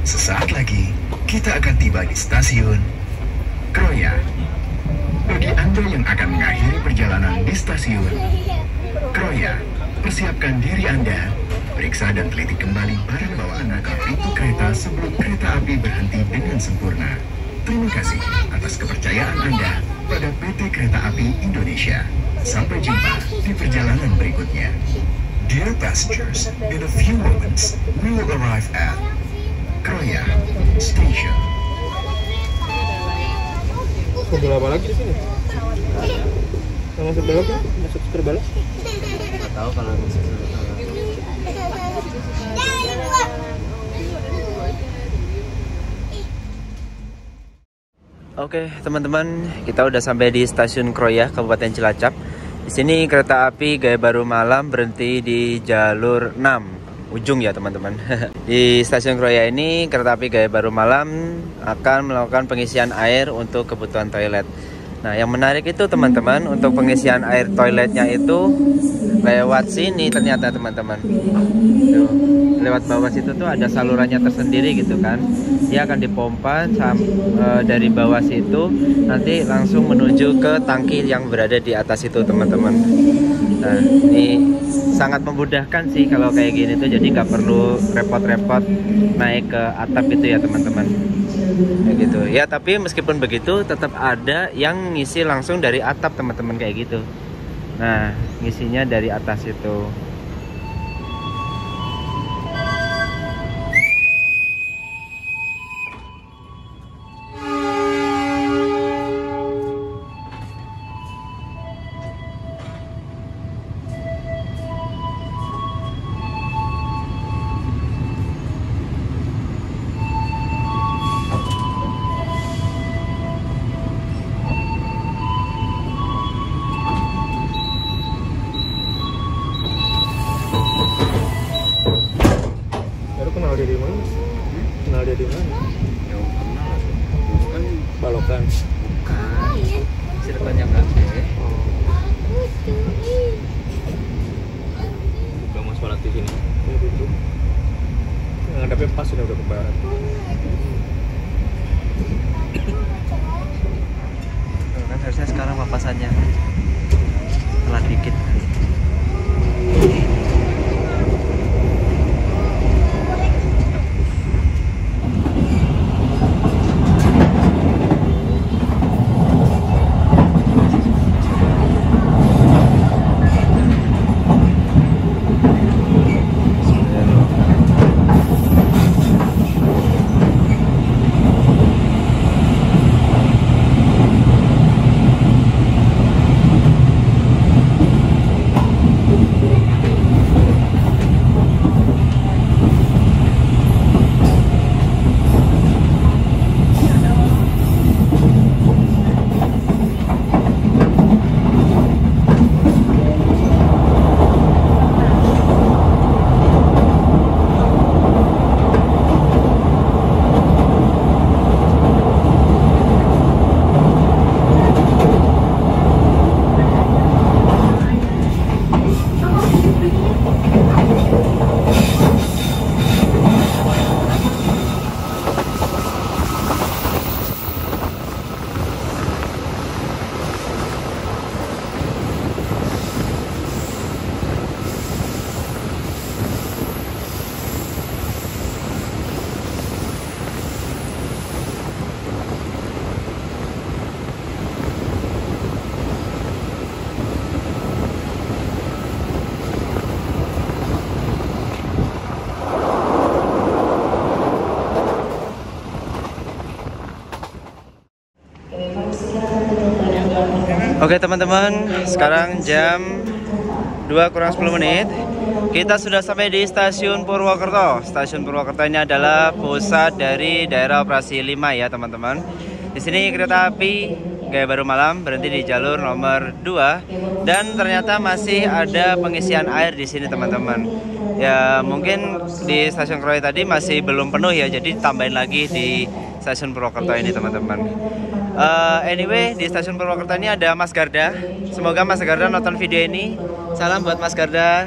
sesaat lagi kita akan tiba di stasiun Kroya. Bagi Anda yang akan mengakhiri perjalanan di stasiun Kroya, persiapkan diri Anda, periksa dan teliti kembali barang bawaan ke pintu kereta sebelum kereta api berhenti dengan sempurna. Terima kasih atas kepercayaan Anda pada PT Kereta Api Indonesia. Sampai jumpa di perjalanan berikutnya. Dear passengers, in a few moments, we will arrive at Kroya Station. Mobil apa lagi di sini? Masuk belok ya? Masuk terbalik? tahu kalau Oke, teman-teman, kita udah sampai di Stasiun Kroya, Kabupaten Cilacap. Di sini kereta api Gaya Baru Malam berhenti di jalur 6 ujung ya, teman-teman. Di Stasiun Kroya ini kereta api Gaya Baru Malam akan melakukan pengisian air untuk kebutuhan toilet. Nah, yang menarik itu teman-teman, untuk pengisian air toiletnya itu lewat sini ternyata, teman-teman. Tuh, lewat bawah situ tuh ada salurannya tersendiri gitu kan. Dia akan dipompa dari bawah situ, nanti langsung menuju ke tangki yang berada di atas itu, teman-teman. Nah, ini sangat memudahkan sih kalau kayak gini tuh, jadi nggak perlu repot-repot naik ke atap itu ya, teman-teman. Kayak gitu ya, tapi meskipun begitu tetap ada yang ngisi langsung dari atap, teman-teman, kayak gitu. Nah, ngisinya dari atas itu. Kenal dia di mana? Kenal dia di mana? Ya, kenal bukan Balokan. bukan. Di depannya kafe. Udah mau sholat di sini. Ini tutup. Nah, tapi pas udah ke barat. Kan harusnya sekarang papasannya telat dikit. Oke teman-teman, sekarang jam 2:10. Kita sudah sampai di Stasiun Purwokerto. Stasiun Purwokerto ini adalah pusat dari daerah operasi 5 ya teman-teman. Di sini kereta api Gaya Baru Malam berhenti di jalur nomor 2 dan ternyata masih ada pengisian air di sini teman-teman. Ya mungkin di Stasiun Kroya tadi masih belum penuh ya, jadi tambahin lagi di Stasiun Purwokerto ini teman-teman. Anyway, di Stasiun Purwokerto ini ada Mas Garda. Semoga Mas Garda nonton video ini. Salam buat Mas Garda.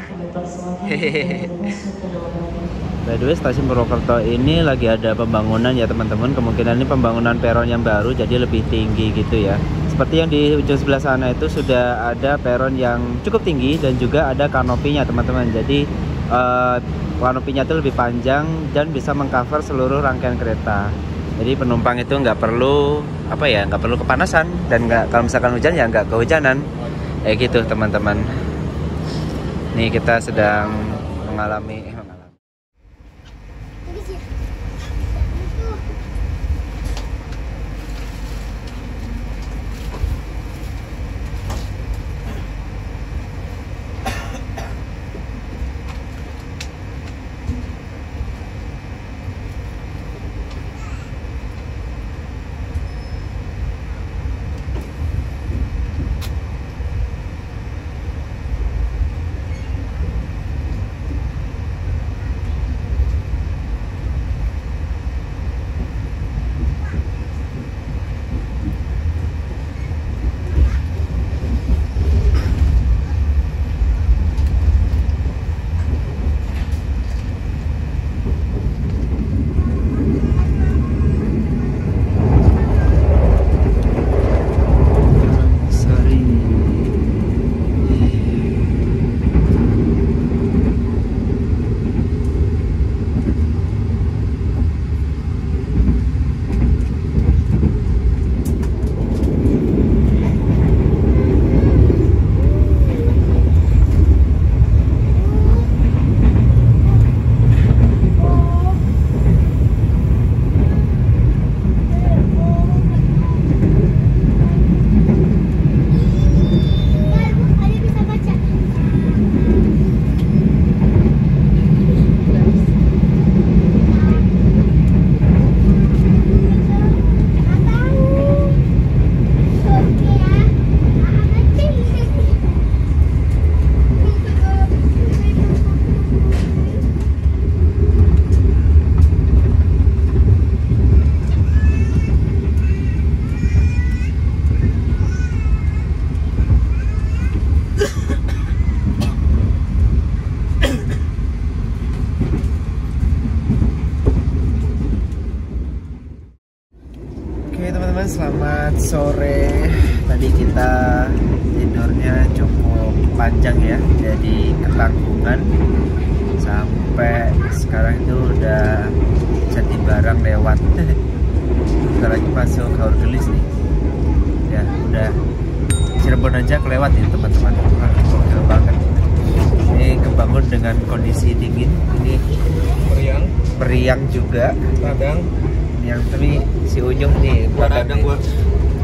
Hehehe. By the way, Stasiun Purwokerto ini lagi ada pembangunan ya teman-teman. Kemungkinan ini pembangunan peron yang baru, jadi lebih tinggi gitu ya. Seperti yang di ujung sebelah sana itu sudah ada peron yang cukup tinggi dan juga ada kanopinya teman-teman. Jadi kanopinya itu lebih panjang dan bisa mengcover seluruh rangkaian kereta. Jadi penumpang itu nggak perlu nggak perlu kepanasan, dan kalau misalkan hujan ya nggak kehujanan, kayak gitu teman-teman. Nih kita sedang mengalami sore. Tadi kita tidurnya cukup panjang ya, jadi ketanggungan sampai sekarang itu udah Jatibarang lewat. Kita lagi masuk Haur Gelis nih. Ya udah Cirebon aja kelewat ya teman-teman. Gokil banget. Ini kebangun dengan kondisi dingin. Ini Periang juga. Radang. Yang tapi si Ujung nih Radang gua.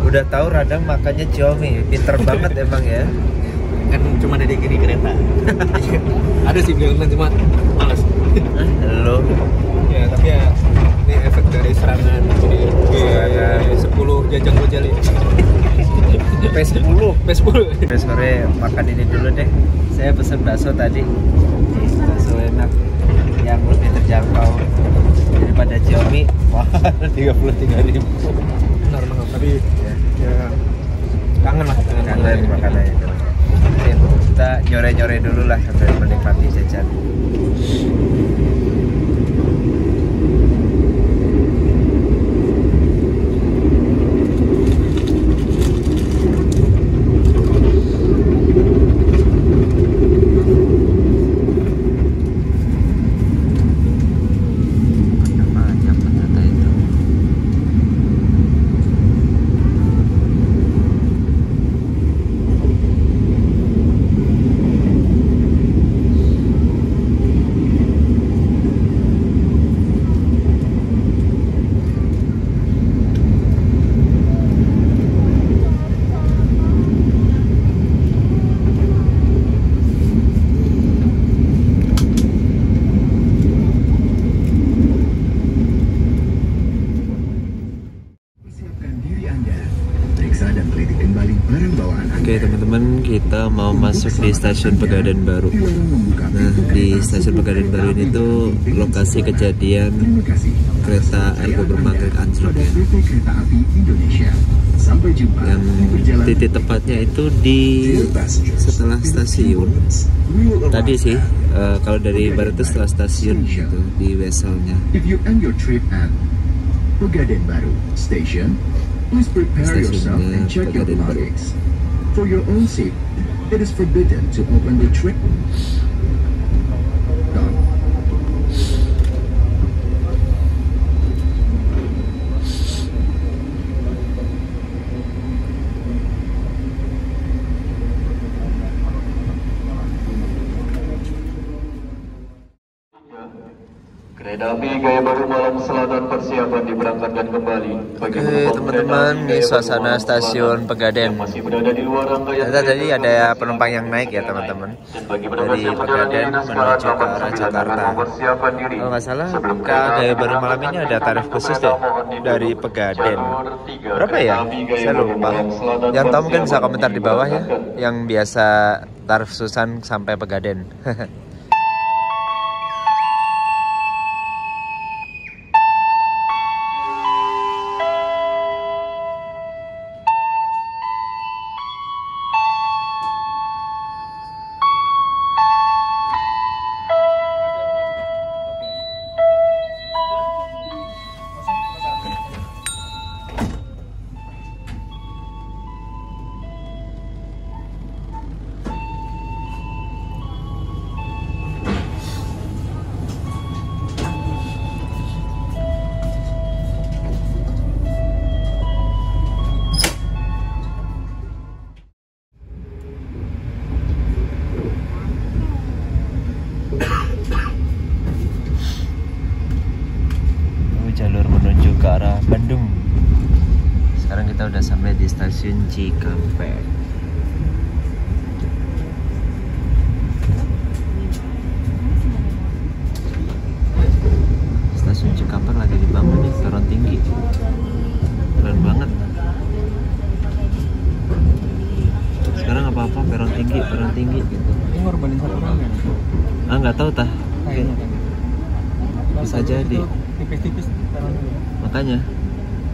Udah tahu Radang makannya Xiaomi. Pinter banget emang ya. Kan cuma ada di kereta. Ada sih bilang cuma malas. Halo. Ya tapi ya ini efek dari serangan G10 Jajang Gojali. P10. Sore makan ini dulu deh. Saya pesen bakso tadi. Bakso enak yang lebih terjangkau daripada Xiaomi. Wah, 33.000. Benar tapi ya kangen lah kangen makanannya. Oke, kita nyore-nyore dulu lah sambil menikmati jajan. Oke teman-teman, kita mau masuk di stasiun Pegadaian Baru. Nah, di stasiun Pegadaian Baru ini tuh lokasi kejadian kereta Argo Bermangkret anjlok ya. Yang titik tepatnya itu di setelah stasiun. Tadi sih, kalau dari barat itu setelah stasiun gitu, di Weselnya. Pegadaian Baru Station, please prepare yourself and check your belongings. For your own safety, it is forbidden to open the train. Kereta api Gaya Baru Malam Selatan persiapan diberangkatkan kembali. Oke teman-teman, ini suasana stasiun Pegadaian. Masih berada di luar rangkaian. Tadi ada penumpang yang naik ya teman-teman. Dari Pegadaian menuju ke arah Jakarta. Kalau nggak salah, Gaya Baru Malam ini ada tarif khusus deh dari Pegadaian. Berapa ya? Saya lupa. Yang tahu mungkin bisa komentar di bawah ya. Yang biasa tarif khususan sampai Pegadaian. Jalur menuju ke arah Bandung. Sekarang kita udah sampai di stasiun Cikampek. Stasiun Cikampek lagi dibangun nih, peron tinggi. Keren banget. Sekarang apa-apa peron tinggi gitu. Ini ngorbanin satu orang ya? Ah nggak tahu tah. Kayaknya. Bisa jadi. Tipis-tipis Makanya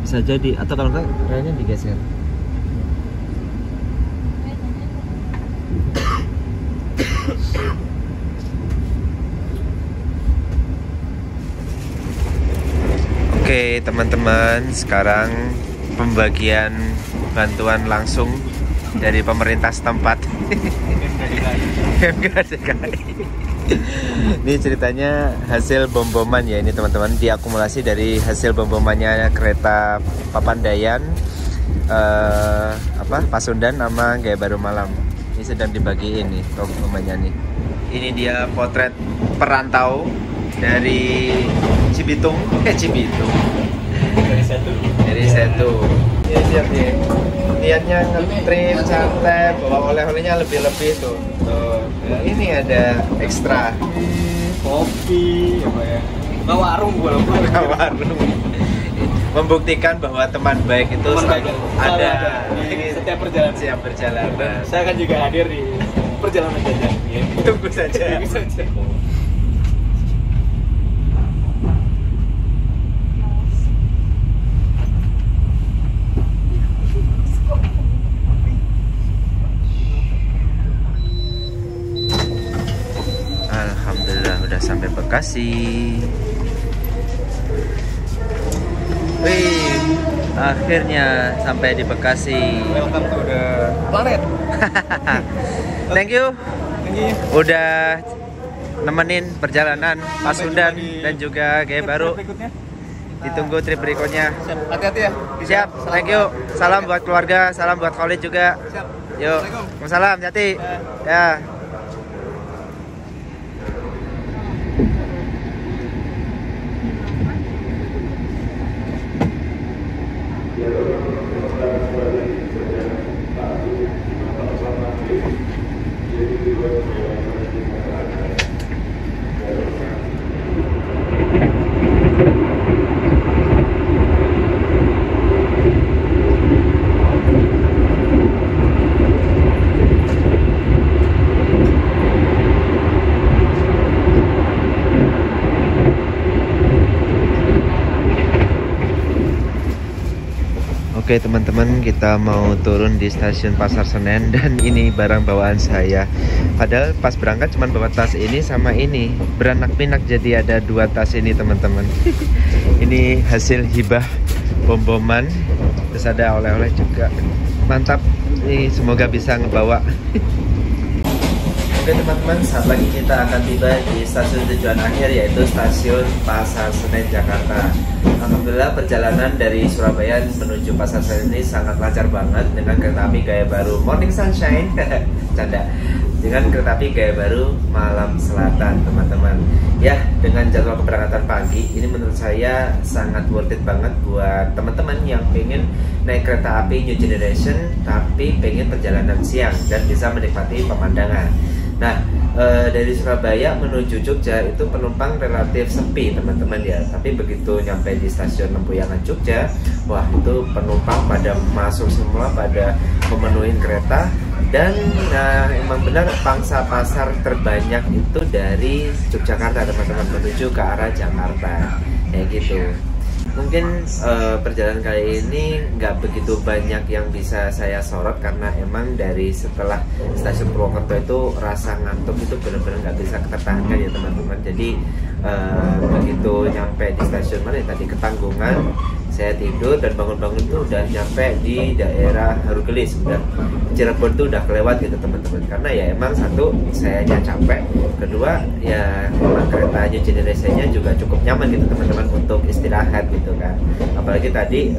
bisa jadi, atau kalau enggak relnya digeser. Oke teman-teman, sekarang pembagian bantuan langsung dari pemerintah setempat. Ini ceritanya hasil bom-boman ya ini teman-teman, diakumulasi dari hasil bom-bomannya kereta Papandayan, Pasundan sama Gaya Baru Malam. Ini sedang dibagiin nih bom-bomannya nih. Ini dia potret perantau dari Cibitung, dari Setu. Ya siap nih. Niatnya nge-trip, santai, bawa oleh-olehnya lebih-lebih tuh. Ini ada ekstra Kopi, apa ya? Nggak warung gue loh. warung. Membuktikan bahwa teman baik itu selalu ada di setiap perjalanan. Siap perjalanan. Saya akan juga hadir di perjalanan jajan. Tunggu saja. Tunggu saja. Alhamdulillah udah sampai Bekasi. Wih, akhirnya sampai di Bekasi. Welcome to the planet. Thank you. Udah nemenin perjalanan Pasundan dan juga Gaya Baru. Ditunggu trip berikutnya. Siap, hati-hati ya. Siap, thank you. Salam buat keluarga, salam buat Khalid juga. Siap. Yuk, salam, hati. Ya. Oke teman-teman, kita mau turun di stasiun Pasar Senen dan ini barang bawaan saya. Padahal pas berangkat cuma bawa tas ini sama ini, beranak pinak jadi ada 2 tas ini teman-teman. Ini hasil hibah bom-boman, terus ada oleh-oleh juga. Mantap, nih semoga bisa ngebawa. Oke teman-teman, saat lagi kita akan tiba di stasiun tujuan akhir, yaitu stasiun Pasar Senen Jakarta. Alhamdulillah perjalanan dari Surabaya menuju Pasar Senen ini sangat lancar banget dengan kereta api Gaya Baru Morning Sunshine. Canda. Dengan kereta api Gaya Baru Malam Selatan teman-teman. Ya, dengan jadwal keberangkatan pagi ini menurut saya sangat worth it banget buat teman-teman yang pengen naik kereta api New Generation tapi pengen perjalanan siang dan bisa menikmati pemandangan. Nah, dari Surabaya menuju Jogja itu penumpang relatif sepi teman-teman ya. Tapi begitu nyampe di stasiun Lempuyangan Jogja, wah itu penumpang pada masuk semua, pada memenuhi kereta. Dan emang benar pangsa pasar terbanyak itu dari Yogyakarta teman-teman menuju ke arah Jakarta, kayak gitu. Mungkin perjalanan kali ini nggak begitu banyak yang bisa saya sorot karena emang dari setelah stasiun Purwokerto itu rasa ngantuk itu benar-benar nggak bisa ketertahankan ya teman-teman. Jadi begitu nyampe di stasiun mana ya, tadi Ketanggungan, saya tidur dan bangun-bangun tuh udah nyampe di daerah Harugelis, udah Cirebon tuh udah kelewat gitu teman-teman. Karena ya emang satu saya capek, kedua ya emang kereta New Generation-nya juga cukup nyaman gitu teman-teman untuk istirahat gitu kan. Apalagi tadi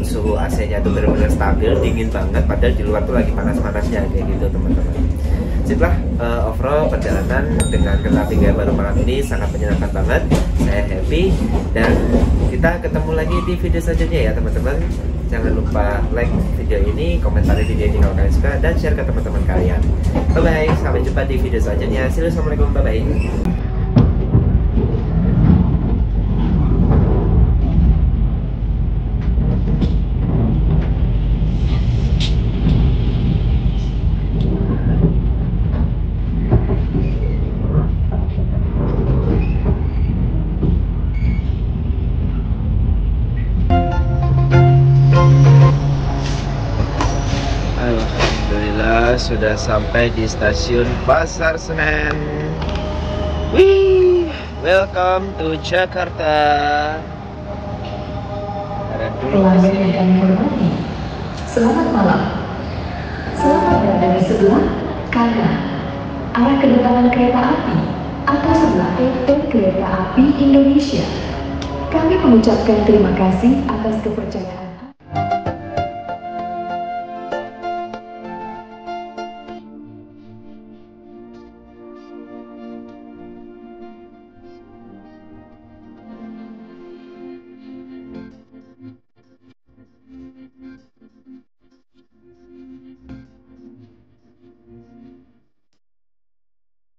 suhu AC-nya tuh benar-benar stabil, dingin banget, padahal di luar tuh lagi panas-panasnya kayak gitu teman-teman. Setelah overall perjalanan dengan kereta api Gaya Baru Malam ini sangat menyenangkan banget, saya happy, dan kita ketemu lagi di video selanjutnya ya teman-teman. Jangan lupa like video ini, komentari video ini kalau kalian suka, dan share ke teman-teman kalian. Bye bye, sampai jumpa di video selanjutnya. See you, assalamualaikum, bye bye. Sudah sampai di stasiun Pasar Senen. Wih, welcome to Jakarta. Ada dulu di sini. Selamat malam. Selamat berada di sebelah kanan arah kedatangan kereta api atau sebelah PT Kereta Api Indonesia. Kami mengucapkan terima kasih atas kepercayaan